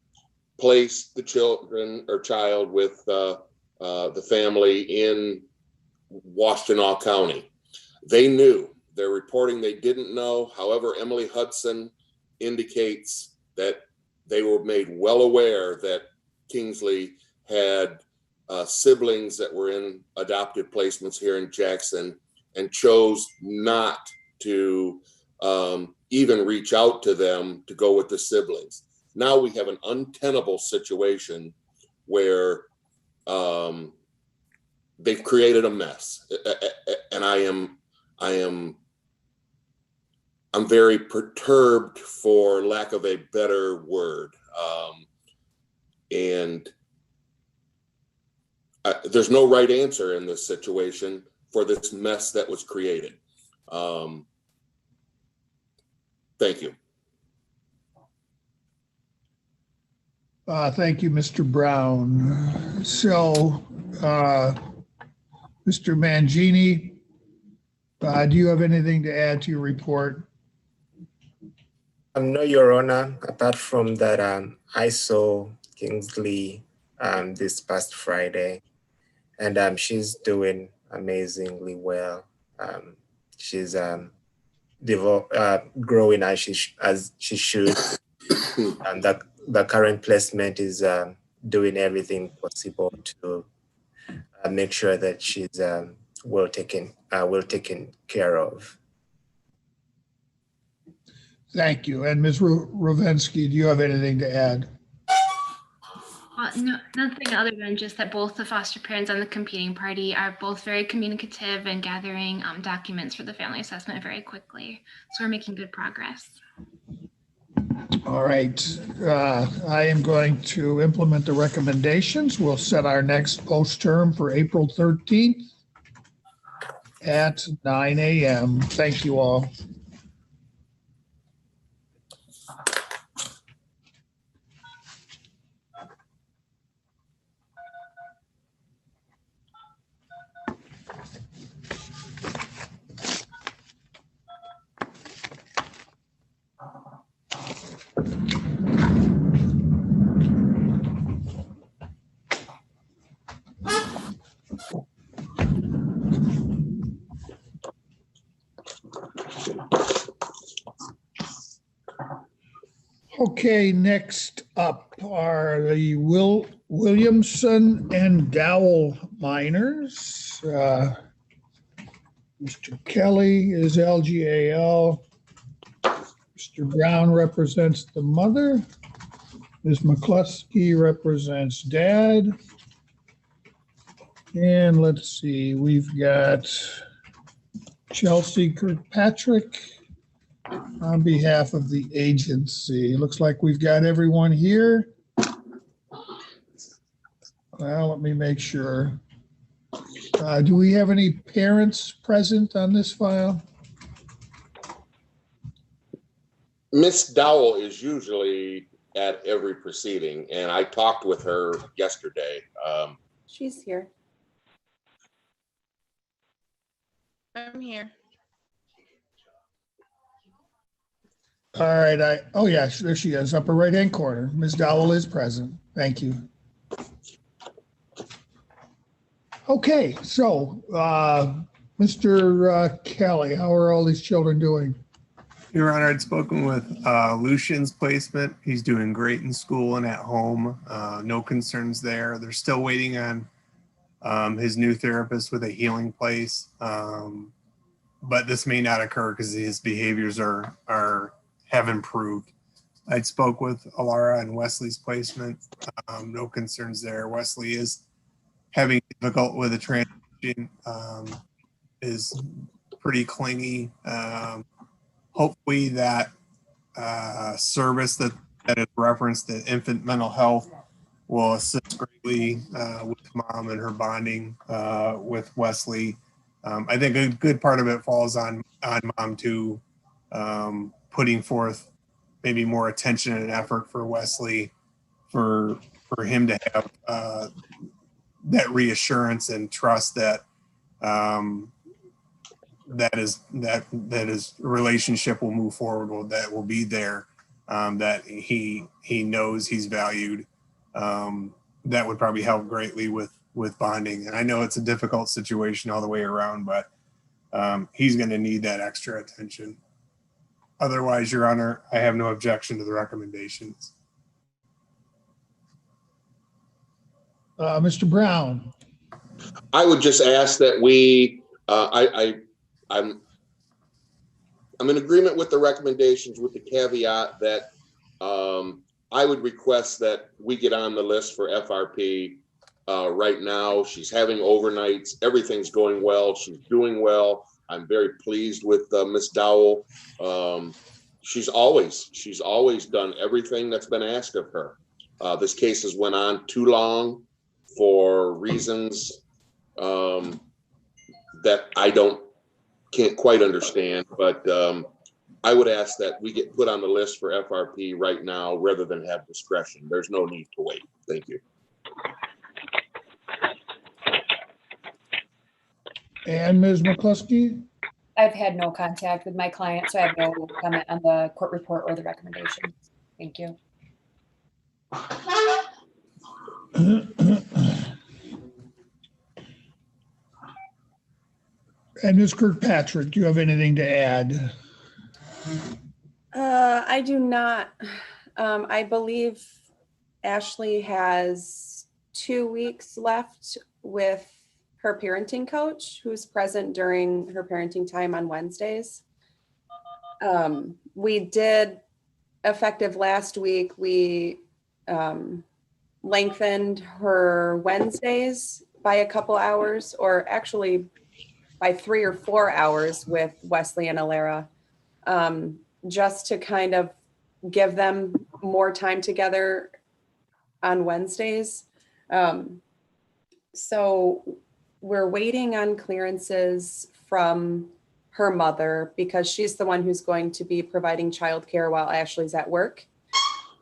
[SPEAKER 4] placed the child with the family in Washtenaw County. They knew. They're reporting they didn't know. However, Emily Hudson indicates that they were made well aware that Kingsley had siblings that were in adoptive placements here in Jackson and chose not to even reach out to them to go with the siblings. Now we have an untenable situation where they've created a mess, and I'm very perturbed, for lack of a better word. There's no right answer in this situation for this mess that was created. Thank you.
[SPEAKER 2] Thank you, Mr. Brown. So, Mr. Mangini, do you have anything to add to your report?
[SPEAKER 21] No, Your Honor. Apart from that, I saw Kingsley this past Friday, and she's doing amazingly well. She's growing as she should, and the current placement is doing everything possible to make sure that she's well taken care of.
[SPEAKER 2] Thank you. And Ms. Rovensky, do you have anything to add?
[SPEAKER 14] No, nothing other than just that both the foster parents and the competing party are both very communicative and gathering documents for the family assessment very quickly. So we're making good progress.
[SPEAKER 2] All right. I am going to implement the recommendations. We'll set our next post-term for April 13th at 9 a.m. Thank you all. Okay, next up are the Williamson and Dowell miners. Mr. Kelly is LGAL. Mr. Brown represents the mother. Ms. McCluskey represents dad. And let's see, we've got Chelsea Kirkpatrick on behalf of the agency. Looks like we've got everyone here. Well, let me make sure. Do we have any parents present on this file?
[SPEAKER 4] Miss Dowell is usually at every proceeding, and I talked with her yesterday.
[SPEAKER 10] She's here.
[SPEAKER 5] I'm here.
[SPEAKER 2] All right, oh yeah, there she is, upper right-hand corner. Ms. Dowell is present. Thank you. Okay, so Mr. Kelly, how are all these children doing?
[SPEAKER 13] Your Honor, I'd spoken with Lucian's placement. He's doing great in school and at home. No concerns there. They're still waiting on his new therapist with a healing place. But this may not occur because his behaviors have improved. I spoke with Alara and Wesley's placement. No concerns there. Wesley is having difficult with a transition, is pretty clingy. Hopefully that service that is referenced, the infant mental health, will assist greatly with mom and her bonding with Wesley. I think a good part of it falls on mom too, putting forth maybe more attention and effort for Wesley, for him to have that reassurance and trust that that his relationship will move forward, that will be there, that he knows he's valued. That would probably help greatly with bonding. And I know it's a difficult situation all the way around, but he's going to need that extra attention. Otherwise, Your Honor, I have no objection to the recommendations.
[SPEAKER 2] Mr. Brown.
[SPEAKER 4] I would just ask that we, I'm in agreement with the recommendations with the caveat that I would request that we get on the list for FRP right now. She's having overnights. Everything's going well. She's doing well. I'm very pleased with Miss Dowell. She's always done everything that's been asked of her. This case has went on too long for reasons that I can't quite understand, but I would ask that we get put on the list for FRP right now rather than have discretion. There's no need to wait. Thank you.
[SPEAKER 2] And Ms. McCluskey?
[SPEAKER 10] I've had no contact with my client, so I have no comment on the court report or the recommendations. Thank you.
[SPEAKER 2] And Ms. Kirkpatrick, do you have anything to add?
[SPEAKER 8] I do not. I believe Ashley has 2 weeks left with her parenting coach, who's present during her parenting time on Wednesdays. We did, effective last week, we lengthened her Wednesdays by a couple hours, or actually by 3 or 4 hours with Wesley and Alara, just to kind of give them more time together on Wednesdays. So we're waiting on clearances from her mother because she's the one who's going to be providing childcare while Ashley's at work.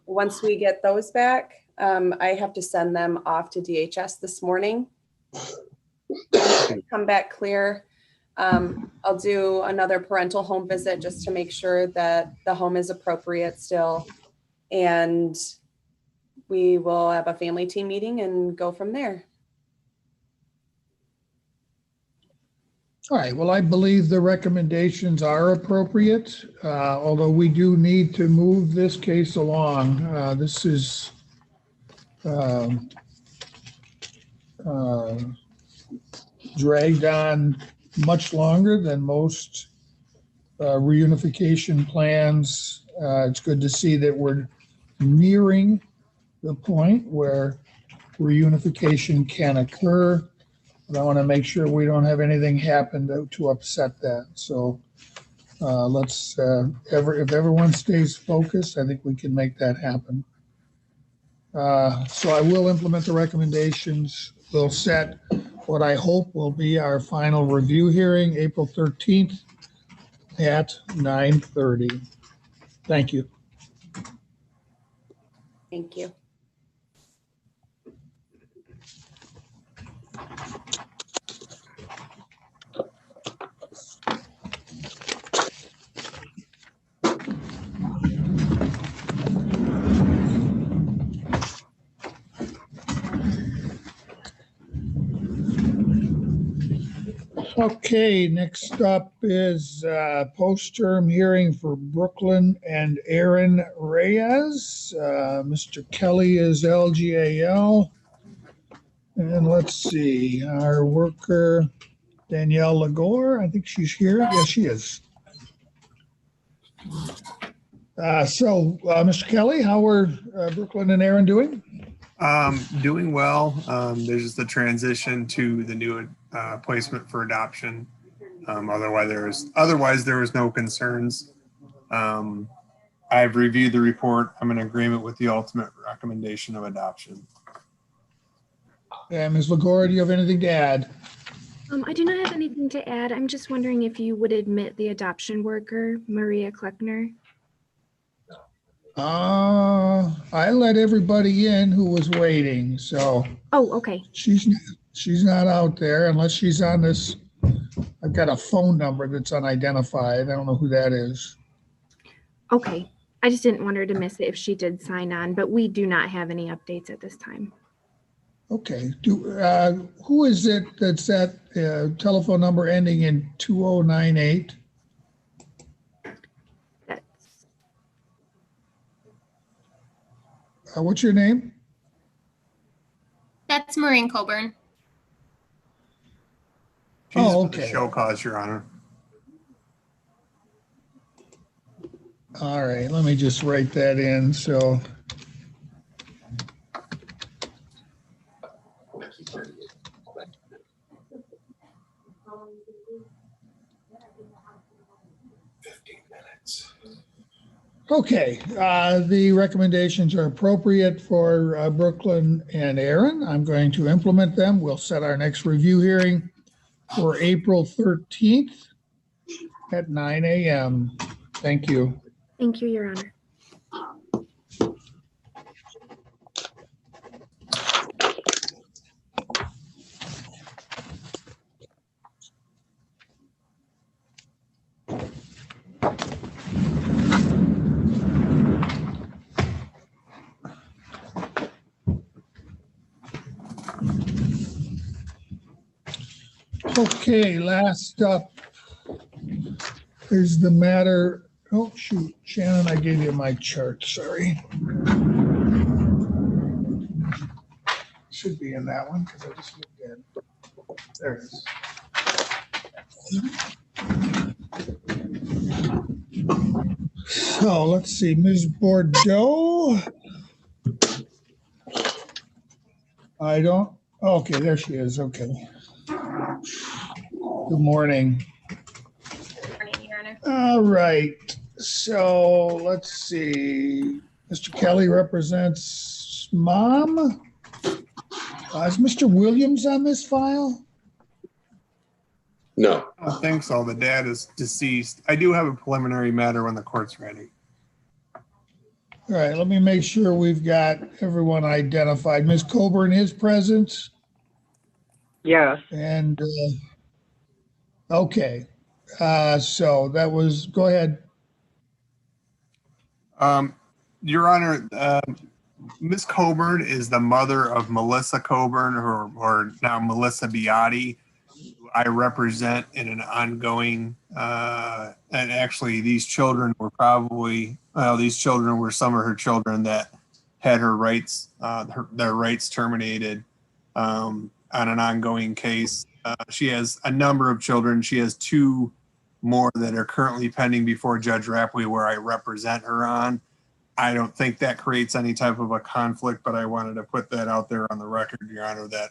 [SPEAKER 8] Once we get those back, I have to send them off to DHS this morning. Come back clear. I'll do another parental home visit just to make sure that the home is appropriate still. And we will have a family team meeting and go from there.
[SPEAKER 2] All right, well, I believe the recommendations are appropriate, although we do need to move this case along. This is dragged on much longer than most reunification plans. It's good to see that we're nearing the point where reunification can occur. But I want to make sure we don't have anything happen to upset that. So if everyone stays focused, I think we can make that happen. So I will implement the recommendations. We'll set what I hope will be our final review hearing, April 13th at 9:30. Thank you.
[SPEAKER 8] Thank you.
[SPEAKER 2] Okay, next up is post-term hearing for Brooklyn and Aaron Reyes. Mr. Kelly is LGAL. And let's see, our worker, Danielle Lagore, I think she's here. Yes, she is. Mr. Kelly, how are Brooklyn and Aaron doing?
[SPEAKER 13] Doing well. There's just the transition to the new placement for adoption. Otherwise there was no concerns. I've reviewed the report. I'm in agreement with the ultimate recommendation of adoption.
[SPEAKER 2] Ms. Lagore, do you have anything to add?
[SPEAKER 6] I do not have anything to add. I'm just wondering if you would admit the adoption worker, Maria Kleckner.
[SPEAKER 2] I let everybody in who was waiting, so.
[SPEAKER 6] Oh, okay.
[SPEAKER 2] She's not out there unless she's on this. I've got a phone number that's unidentified. I don't know who that is.
[SPEAKER 6] Okay. I just didn't want her to miss it if she did sign on, but we do not have any updates at this time.
[SPEAKER 2] Okay. Who is it that's that telephone number ending in 2098? What's your name?
[SPEAKER 22] That's Maureen Coburn.
[SPEAKER 13] She's
[SPEAKER 2] okay.
[SPEAKER 13] The show cause, Your Honor.
[SPEAKER 2] All right, let me just write that in. So. Okay, the recommendations are appropriate for Brooklyn and Aaron. I'm going to implement them. We'll set our next review hearing for April 13th at 9 a.m. Thank you.
[SPEAKER 6] Thank you, Your Honor.
[SPEAKER 2] Okay, last up is the matter. Oh, shoot, Shannon, I gave you my chart. Sorry. Should be in that one because I just looked at it. There it is. So let's see, Ms. Bordeaux. Okay, there she is. Okay. Good morning.
[SPEAKER 22] Good morning, Your Honor.
[SPEAKER 2] All right. So let's see. Mr. Kelly represents mom. Is Mr. Williams on this file?
[SPEAKER 4] No.
[SPEAKER 13] I don't think so. The dad is deceased. I do have a preliminary matter when the court's ready.
[SPEAKER 2] All right, let me make sure we've got everyone identified. Ms. Coburn is present?
[SPEAKER 23] Yes.
[SPEAKER 2] And, okay. So that was, go ahead.
[SPEAKER 13] Your Honor, Ms. Coburn is the mother of Melissa Coburn, or now Melissa Beati, who I represent in an ongoing, and actually these children were some of her children that had her rights, their rights terminated on an ongoing case. She has a number of children. She has two more that are currently pending before Judge Rapley where I represent her on. I don't think that creates any type of a conflict, but I wanted to put that out there on the record, Your Honor, that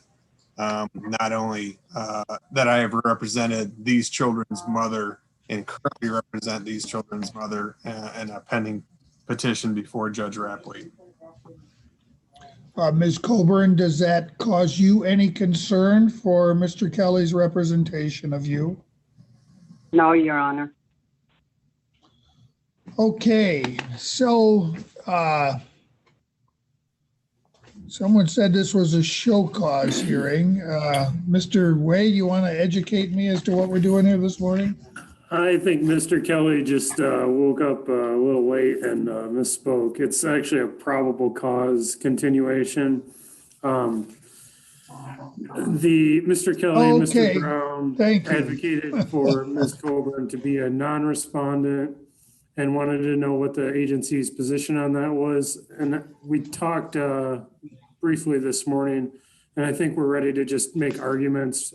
[SPEAKER 13] not only that I have represented these children's mother and currently represent these children's mother in a pending petition before Judge Rapley.
[SPEAKER 2] Ms. Colburn, does that cause you any concern for Mr. Kelly's representation of you?
[SPEAKER 23] No, Your Honor.
[SPEAKER 2] Okay, so someone said this was a show cause hearing. Mr. Way, you want to educate me as to what we're doing here this morning?
[SPEAKER 1] I think Mr. Kelly just woke up a little late and misspoke. It's actually a probable cause continuation. Mr. Kelly and
[SPEAKER 2] Okay,
[SPEAKER 1] Mr. Brown
[SPEAKER 2] thank you.
[SPEAKER 1] advocated for Ms. Colburn to be a non-respondent and wanted to know what the agency's position on that was. And we talked briefly this morning, and I think we're ready to just make arguments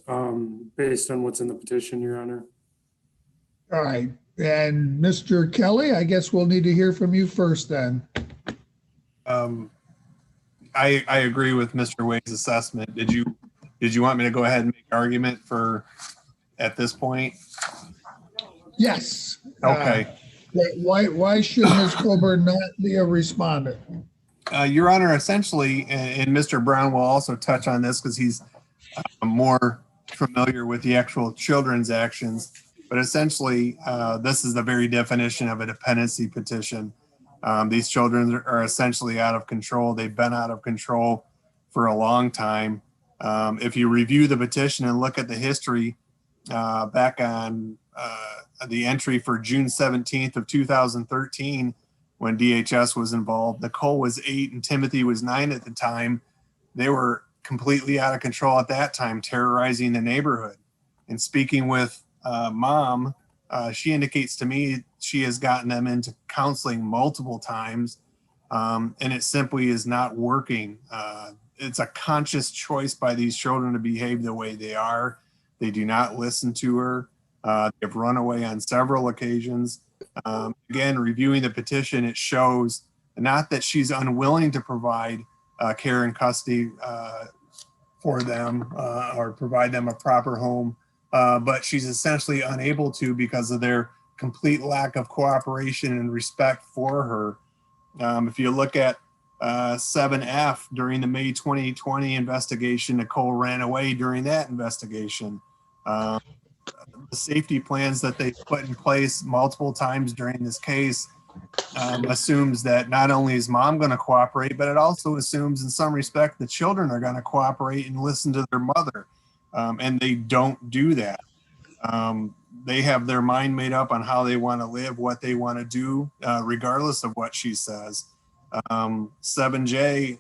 [SPEAKER 1] based on what's in the petition, Your Honor.
[SPEAKER 2] All right, and Mr. Kelly, I guess we'll need to hear from you first then.
[SPEAKER 13] I agree with Mr. Wade's assessment. Did you want me to go ahead and make argument for at this point?
[SPEAKER 2] Yes.
[SPEAKER 13] Okay.
[SPEAKER 2] Why should Ms. Colburn not be a respondent?
[SPEAKER 13] Your Honor, essentially, and Mr. Brown will also touch on this because he's more familiar with the actual children's actions. But essentially, this is the very definition of a dependency petition. These children are essentially out of control. They've been out of control for a long time. If you review the petition and look at the history back on the entry for June 17th of 2013, when DHS was involved, Nicole was 8 and Timothy was 9 at the time. They were completely out of control at that time, terrorizing the neighborhood. And speaking with mom, she indicates to me she has gotten them into counseling multiple times, and it simply is not working. It's a conscious choice by these children to behave the way they are. They do not listen to her. They've run away on several occasions. Again, reviewing the petition, it shows not that she's unwilling to provide care and custody for them or provide them a proper home, but she's essentially unable to because of their complete lack of cooperation and respect for her. If you look at 7F during the May 2020 investigation, Nicole ran away during that investigation. The safety plans that they put in place multiple times during this case assumes that not only is mom going to cooperate, but it also assumes in some respect the children are going to cooperate and listen to their mother. And they don't do that. They have their mind made up on how they want to live, what they want to do, regardless of what she says. 7J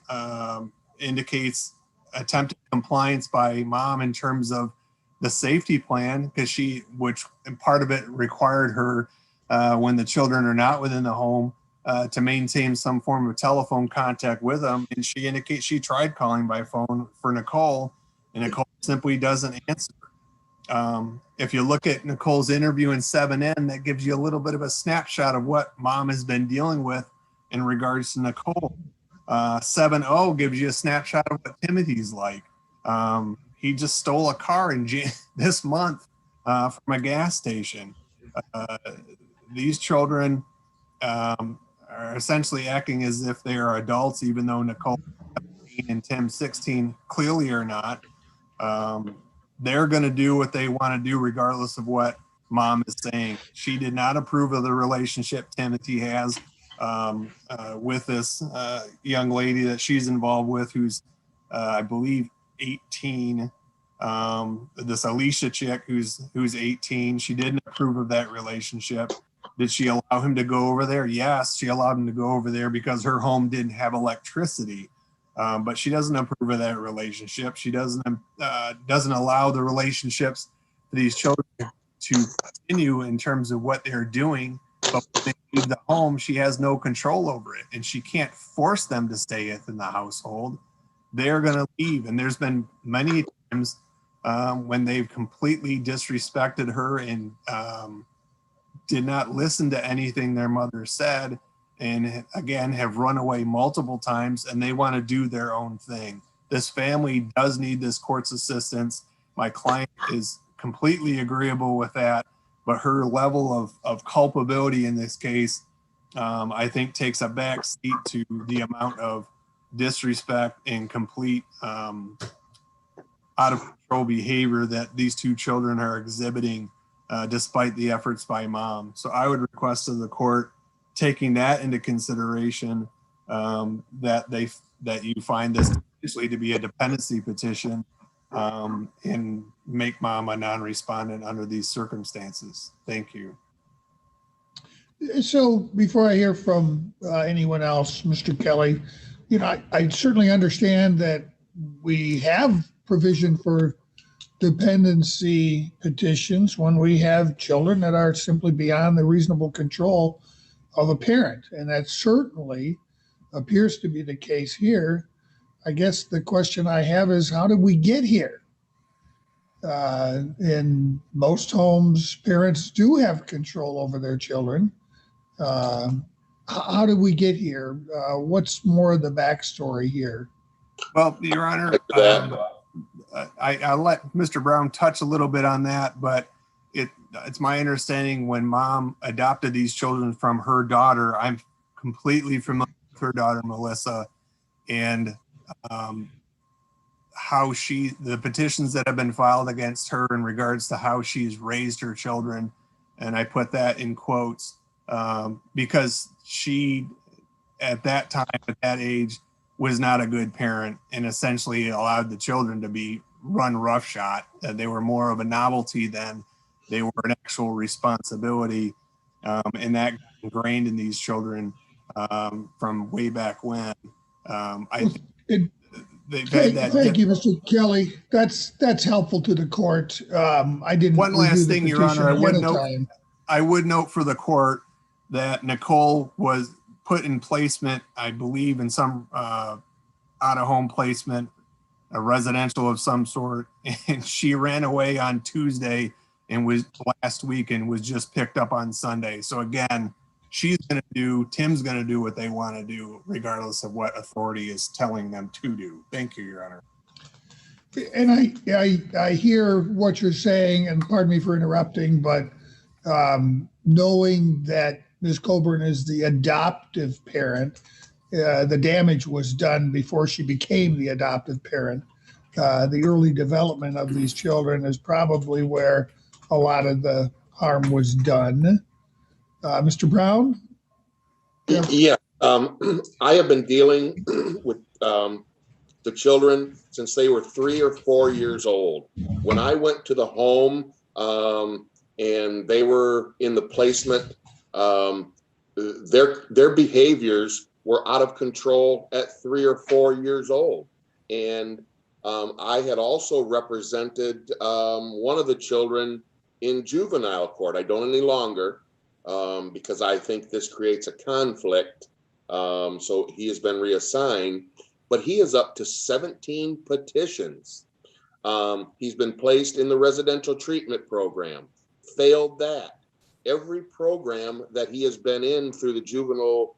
[SPEAKER 13] indicates attempted compliance by mom in terms of the safety plan, because which part of it required her when the children are not within the home to maintain some form of telephone contact with them. And she indicates she tried calling by phone for Nicole, and Nicole simply doesn't answer. If you look at Nicole's interview in 7N, that gives you a little bit of a snapshot of what mom has been dealing with in regards to Nicole. 7O gives you a snapshot of what Timothy's like. He just stole a car this month from a gas station. These children are essentially acting as if they are adults, even though Nicole 17 and Tim 16 clearly are not. They're going to do what they want to do regardless of what mom is saying. She did not approve of the relationship Timothy has with this young lady that she's involved with, who's I believe 18. This Alicia chick who's 18. She didn't approve of that relationship. Did she allow him to go over there? Yes, she allowed him to go over there because her home didn't have electricity. But she doesn't approve of that relationship. She doesn't allow the relationships for these children to continue in terms of what they're doing. But when they leave the home, she has no control over it, and she can't force them to stay in the household. They're going to leave, and there's been many times when they've completely disrespected her and did not listen to anything their mother said, and again have run away multiple times, and they want to do their own thing. This family does need this court's assistance. My client is completely agreeable with that, but her level of culpability in this case, I think, takes a back seat to the amount of disrespect and complete out of control behavior that these two children are exhibiting, despite the efforts by mom. So I would request of the court, taking that into consideration, that you find this potentially to be a dependency petition, and make mom a non-respondent under these circumstances. Thank you.
[SPEAKER 2] So before I hear from anyone else, Mr. Kelly, I certainly understand that we have provision for dependency petitions when we have children that are simply beyond the reasonable control of a parent. And that certainly appears to be the case here. I guess the question I have is, how did we get here? In most homes, parents do have control over their children. How did we get here? What's more of the backstory here?
[SPEAKER 13] Well, Your Honor, I'll let Mr. Brown touch a little bit on that, but it's my understanding when mom adopted these children from her daughter, I'm completely familiar with her daughter, Melissa, and how the petitions that have been filed against her in regards to how she's raised her children. And I put that in quotes, because she, at that time, at that age, was not a good parent and essentially allowed the children to be run roughshod. They were more of a novelty than they were an actual responsibility. And that ingrained in these children from way back when. I think they've had that.
[SPEAKER 2] Thank you, Mr. Kelly. That's helpful to the court. I didn't.
[SPEAKER 13] One last thing, Your Honor, I would note for the court that Nicole was put in placement, I believe, in some out-of-home placement, a residential of some sort, and she ran away on Tuesday and was last week and was just picked up on Sunday. So again, Tim's going to do what they want to do, regardless of what authority is telling them to do. Thank you, Your Honor.
[SPEAKER 2] And I hear what you're saying, and pardon me for interrupting, but knowing that Ms. Coburn is the adoptive parent, the damage was done before she became the adoptive parent. The early development of these children is probably where a lot of the harm was done. Mr. Brown?
[SPEAKER 4] Yeah, I have been dealing with the children since they were 3 or 4 years old. When I went to the home and they were in the placement, their behaviors were out of control at 3 or 4 years old. And I had also represented one of the children in juvenile court. I don't any longer, because I think this creates a conflict. So he has been reassigned, but he is up to 17 petitions. He's been placed in the residential treatment program, failed that. Every program that he has been in through the juvenile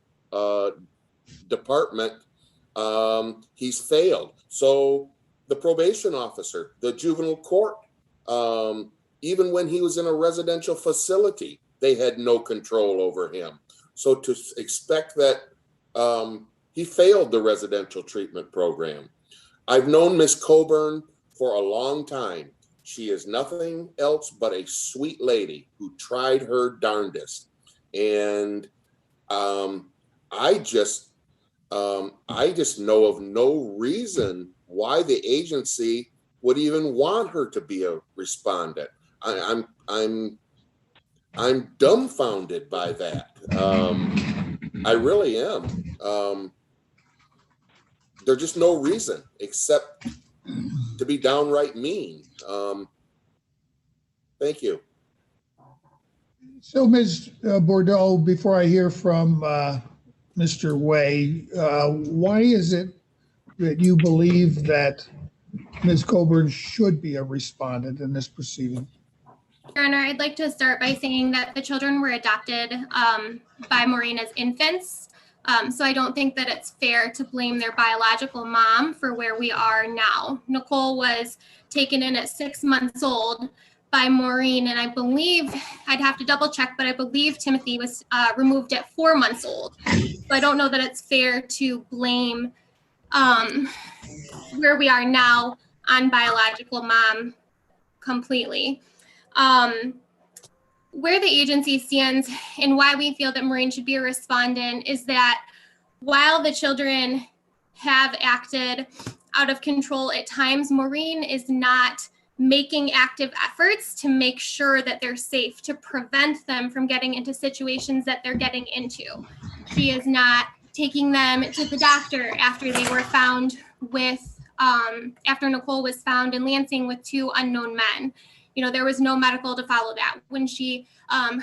[SPEAKER 4] department, he's failed. So the probation officer, the juvenile court, even when he was in a residential facility, they had no control over him. So to expect that he failed the residential treatment program. I've known Miss Coburn for a long time. She is nothing else but a sweet lady who tried her darndest. And I just know of no reason why the agency would even want her to be a respondent. I'm dumbfounded by that. I really am. There's just no reason except to be downright mean. Thank you.
[SPEAKER 2] So, Ms. Bordeaux, before I hear from Mr. Way, why is it that you believe that Ms. Coburn should be a respondent in this proceeding?
[SPEAKER 22] Your Honor, I'd like to start by saying that the children were adopted by Maureen as infants. So I don't think that it's fair to blame their biological mom for where we are now. Nicole was taken in at 6 months old by Maureen, and I believe, I'd have to double check, but I believe Timothy was removed at 4 months old. So I don't know that it's fair to blame where we are now on biological mom completely. Where the agency stands and why we feel that Maureen should be a respondent is that while the children have acted out of control at times, Maureen is not making active efforts to make sure that they're safe, to prevent them from getting into situations that they're getting into. She is not taking them to the doctor after they were found with, after Nicole was found in Lansing with 2 unknown men. You know, there was no medical to follow that. When she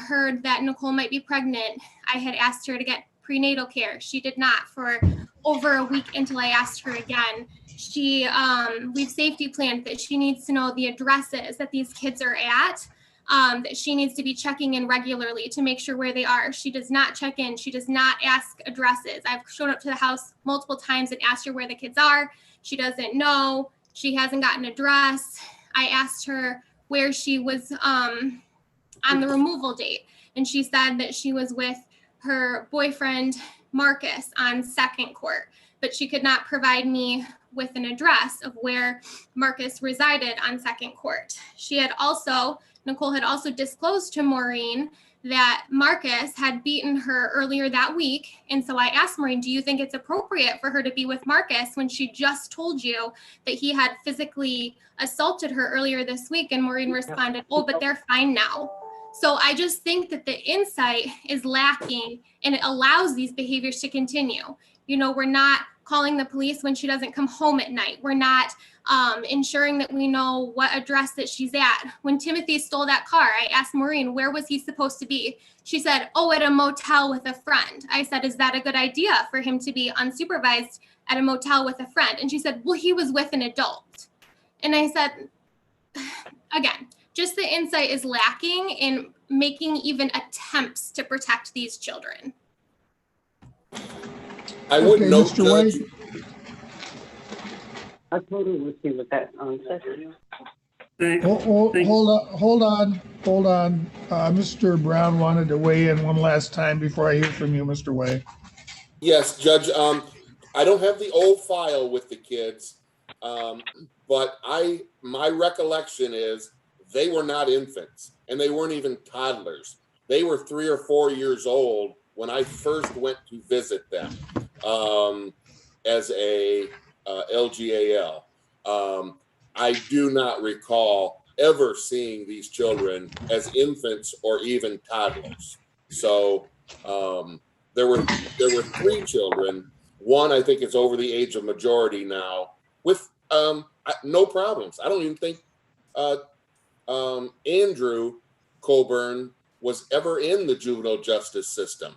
[SPEAKER 22] heard that Nicole might be pregnant, I had asked her to get prenatal care. She did not for over a week until I asked her again. We've safety planned that she needs to know the addresses that these kids are at, that she needs to be checking in regularly to make sure where they are. She does not check in. She does not ask addresses. I've shown up to the house multiple times and asked her where the kids are. She doesn't know. She hasn't gotten an address. I asked her where she was on the removal date, and she said that she was with her boyfriend Marcus on Second Court, but she could not provide me with an address of where Marcus resided on Second Court. Nicole had also disclosed to Maureen that Marcus had beaten her earlier that week. And so I asked Maureen, do you think it's appropriate for her to be with Marcus when she just told you that he had physically assaulted her earlier this week? And Maureen responded, oh, but they're fine now. So I just think that the insight is lacking and it allows these behaviors to continue. You know, we're not calling the police when she doesn't come home at night. We're not ensuring that we know what address that she's at. When Timothy stole that car, I asked Maureen, where was he supposed to be? She said, oh, at a motel with a friend. I said, is that a good idea for him to be unsupervised at a motel with a friend? And she said, well, he was with an adult. And I said, again, just the insight is lacking in making even attempts to protect these children.
[SPEAKER 4] I would
[SPEAKER 2] Okay,
[SPEAKER 4] note,
[SPEAKER 2] Mr.
[SPEAKER 4] Judge,
[SPEAKER 2] White.
[SPEAKER 23] I totally agree with that.
[SPEAKER 2] Hold on. Mr. Brown wanted to weigh in one last time before I hear from you, Mr. Way.
[SPEAKER 4] yes, Judge, I don't have the old file with the kids, but my recollection is they were not infants and they weren't even toddlers. They were 3 or 4 years old when I first went to visit them as a LGAL. I do not recall ever seeing these children as infants or even toddlers. So there were 3 children. One, I think, is over the age of majority now with no problems. I don't even think Andrew Coburn was ever in the juvenile justice system.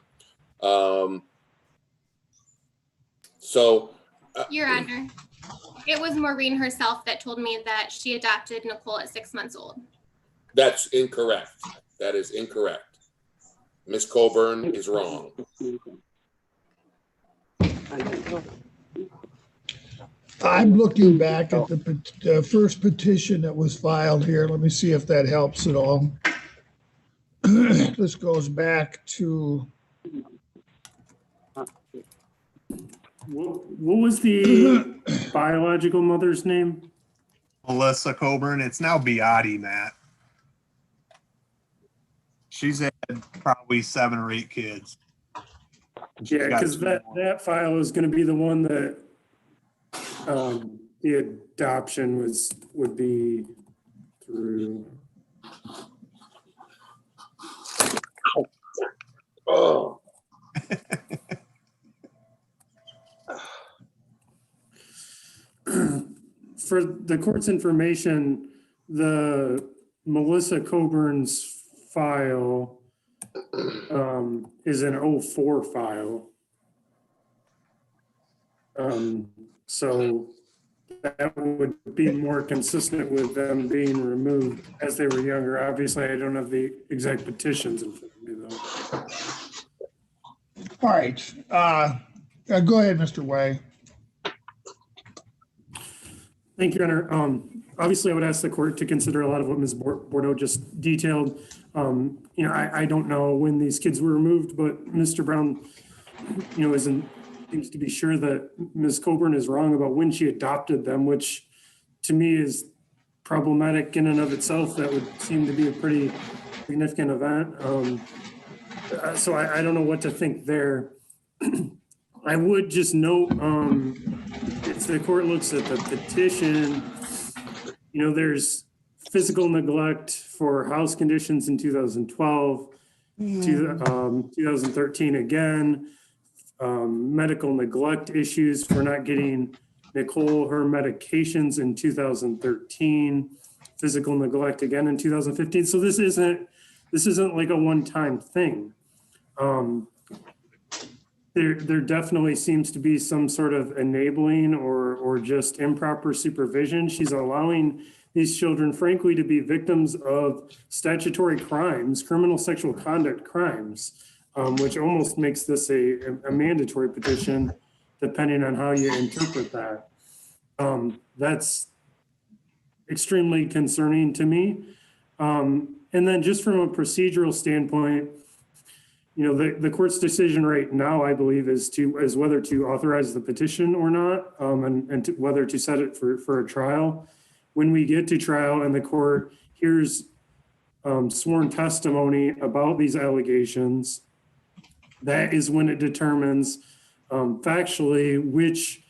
[SPEAKER 22] Your Honor, it was Maureen herself that told me that she adopted Nicole at 6 months old.
[SPEAKER 4] That's incorrect. That is incorrect. Ms. Coburn is wrong.
[SPEAKER 2] I'm looking back at the first petition that was filed here. Let me see if that helps at all. This goes back to.
[SPEAKER 1] What was the biological mother's name?
[SPEAKER 13] Melissa Coburn. It's now Beati, Matt. She's had probably 7 or 8 kids.
[SPEAKER 1] Yeah, because that file is going to be the one that the adoption would be through.
[SPEAKER 4] Oh.
[SPEAKER 1] For the court's information, the Melissa Coburn's file is an 04 file. So that would be more consistent with them being removed as they were younger. Obviously, I don't have the exact petitions in front of me though.
[SPEAKER 2] All right. Go ahead, Mr. Way.
[SPEAKER 1] Thank you, Your Honor. Obviously, I would ask the court to consider a lot of what Ms. Bordeaux just detailed. I don't know when these kids were removed, but Mr. Brown, seems to be sure that Ms. Coburn is wrong about when she adopted them, which to me is problematic in and of itself. That would seem to be a pretty significant event. So I don't know what to think there. I would just note, if the court looks at the petition, there's physical neglect for house conditions in 2012, 2013 again, medical neglect issues for not getting Nicole her medications in 2013, physical neglect again in 2015. So this isn't like a one-time thing. There definitely seems to be some sort of enabling or just improper supervision. She's allowing these children, frankly, to be victims of statutory crimes, criminal sexual conduct crimes, which almost makes this a mandatory petition, depending on how you interpret that. That's extremely concerning to me. And then just from a procedural standpoint, the court's decision right now, I believe, is whether to authorize the petition or not, and whether to set it for a trial. When we get to trial and the court hears sworn testimony about these allegations, that is when it determines factually which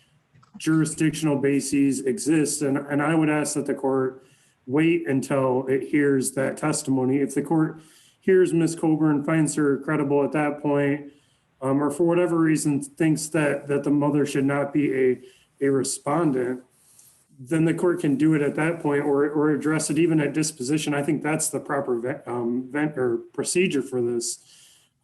[SPEAKER 1] jurisdictional bases exist. And I would ask that the court wait until it hears that testimony. If the court hears Ms. Coburn, finds her credible at that point, or for whatever reason thinks that the mother should not be a respondent, then the court can do it at that point or address it even at disposition. I think that's the proper procedure for this.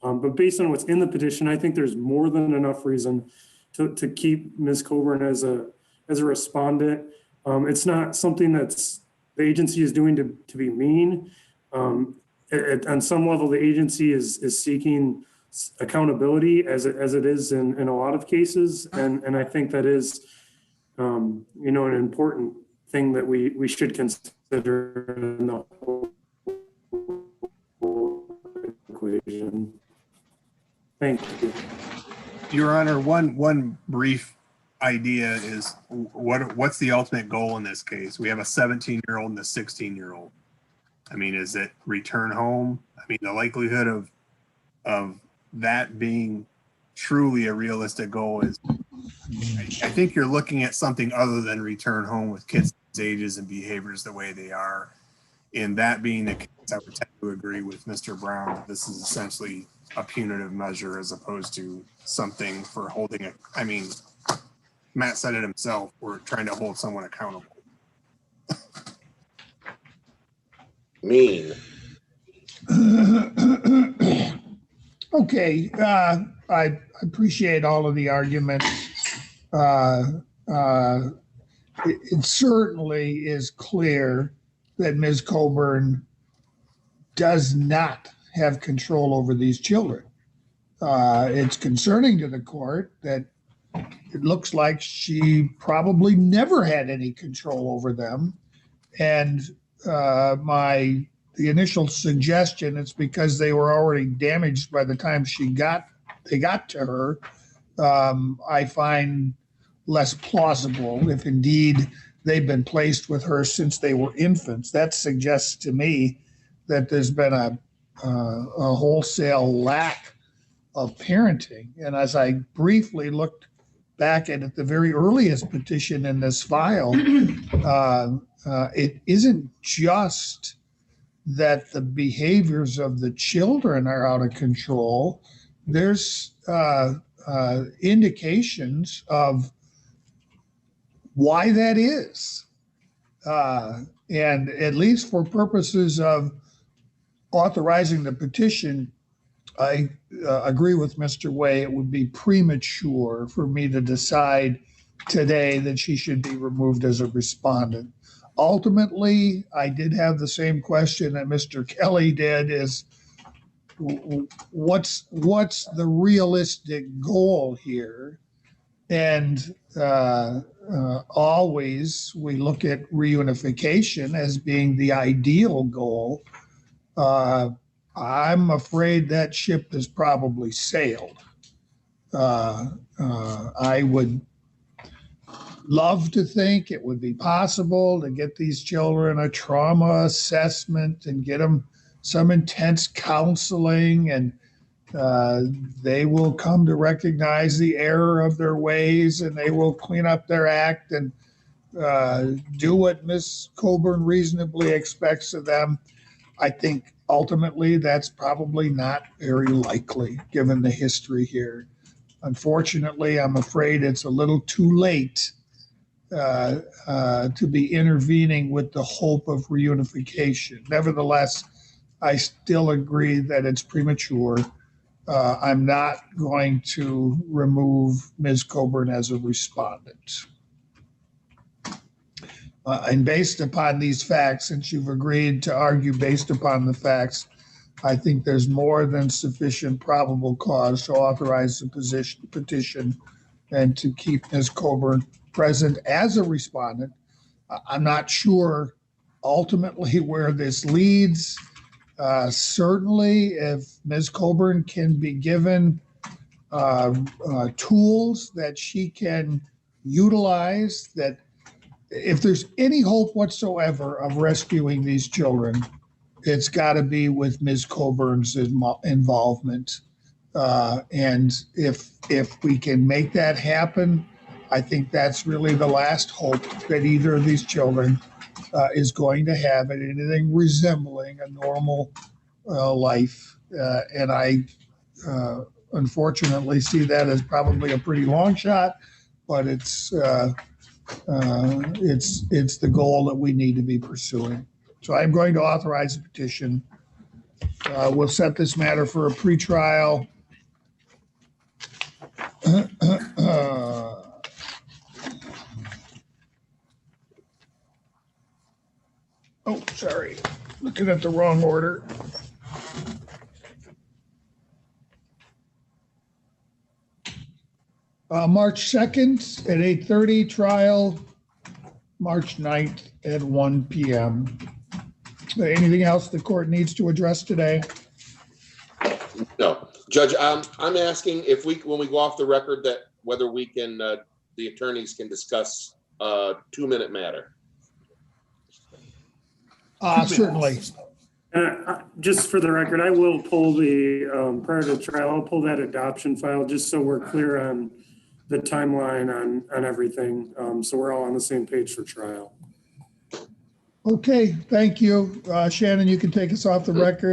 [SPEAKER 1] But based on what's in the petition, I think there's more than enough reason to keep Ms. Coburn as a respondent. It's not something that's the agency is doing to be mean. On some level, the agency is seeking accountability as it is in a lot of cases. And I think that is, an important thing that we should consider in the whole equation. Thank you.
[SPEAKER 13] Your Honor, one brief idea is what's the ultimate goal in this case? We have a 17-year-old and a 16-year-old. I mean, is it return home? I mean, the likelihood of that being truly a realistic goal is, I think you're looking at something other than return home with kids' ages and behaviors the way they are. In that being the case, I would tend to agree with Mr. Brown that this is essentially a punitive measure as opposed to something for holding it. I mean, Matt said it himself, we're trying to hold someone accountable.
[SPEAKER 4] Mean.
[SPEAKER 2] Okay, I appreciate all of the arguments. It certainly is clear that Ms. Coburn does not have control over these children. It's concerning to the court that it looks like she probably never had any control over them. And the initial suggestion, it's because they were already damaged by the time they got to her, I find less plausible if indeed they've been placed with her since they were infants. That suggests to me that there's been a wholesale lack of parenting. And as I briefly looked back at the very earliest petition in this file, it isn't just that the behaviors of the children are out of control. There's indications of why that is. And at least for purposes of authorizing the petition, I agree with Mr. Way. It would be premature for me to decide today that she should be removed as a respondent. Ultimately, I did have the same question that Mr. Kelly did, is what's the realistic goal here? And always we look at reunification as being the ideal goal. I'm afraid that ship has probably sailed. I would love to think it would be possible to get these children a trauma assessment and get them some intense counseling, and they will come to recognize the error of their ways, and they will clean up their act and do what Ms. Coburn reasonably expects of them. I think ultimately that's probably not very likely given the history here. Unfortunately, I'm afraid it's a little too late to be intervening with the hope of reunification. Nevertheless, I still agree that it's premature. I'm not going to remove Ms. Coburn as a respondent. And based upon these facts, since you've agreed to argue based upon the facts, I think there's more than sufficient probable cause to authorize the petition and to keep Ms. Coburn present as a respondent. I'm not sure ultimately where this leads. Certainly, if Ms. Coburn can be given tools that she can utilize, that if there's any hope whatsoever of rescuing these children, it's got to be with Ms. Coburn's involvement. And if we can make that happen, I think that's really the last hope that either of these children is going to have anything resembling a normal life. And I unfortunately see that as probably a pretty long shot, but it's the goal that we need to be pursuing. So I'm going to authorize the petition. We'll set this matter for a pretrial. Oh, sorry, looking at the wrong order. March 2nd at 8:30, trial March 9th at 1 p.m. Anything else the court needs to address today?
[SPEAKER 4] No, Judge, I'm asking if when we go off the record, that whether we can, the attorneys can discuss a 2-minute matter.
[SPEAKER 2] Certainly.
[SPEAKER 1] Just for the record, I will pull the, prior to trial, I'll pull that adoption file just so we're clear on the timeline on everything. So we're all on the same page for trial.
[SPEAKER 2] Okay, thank you. Shannon, you can take us off the record.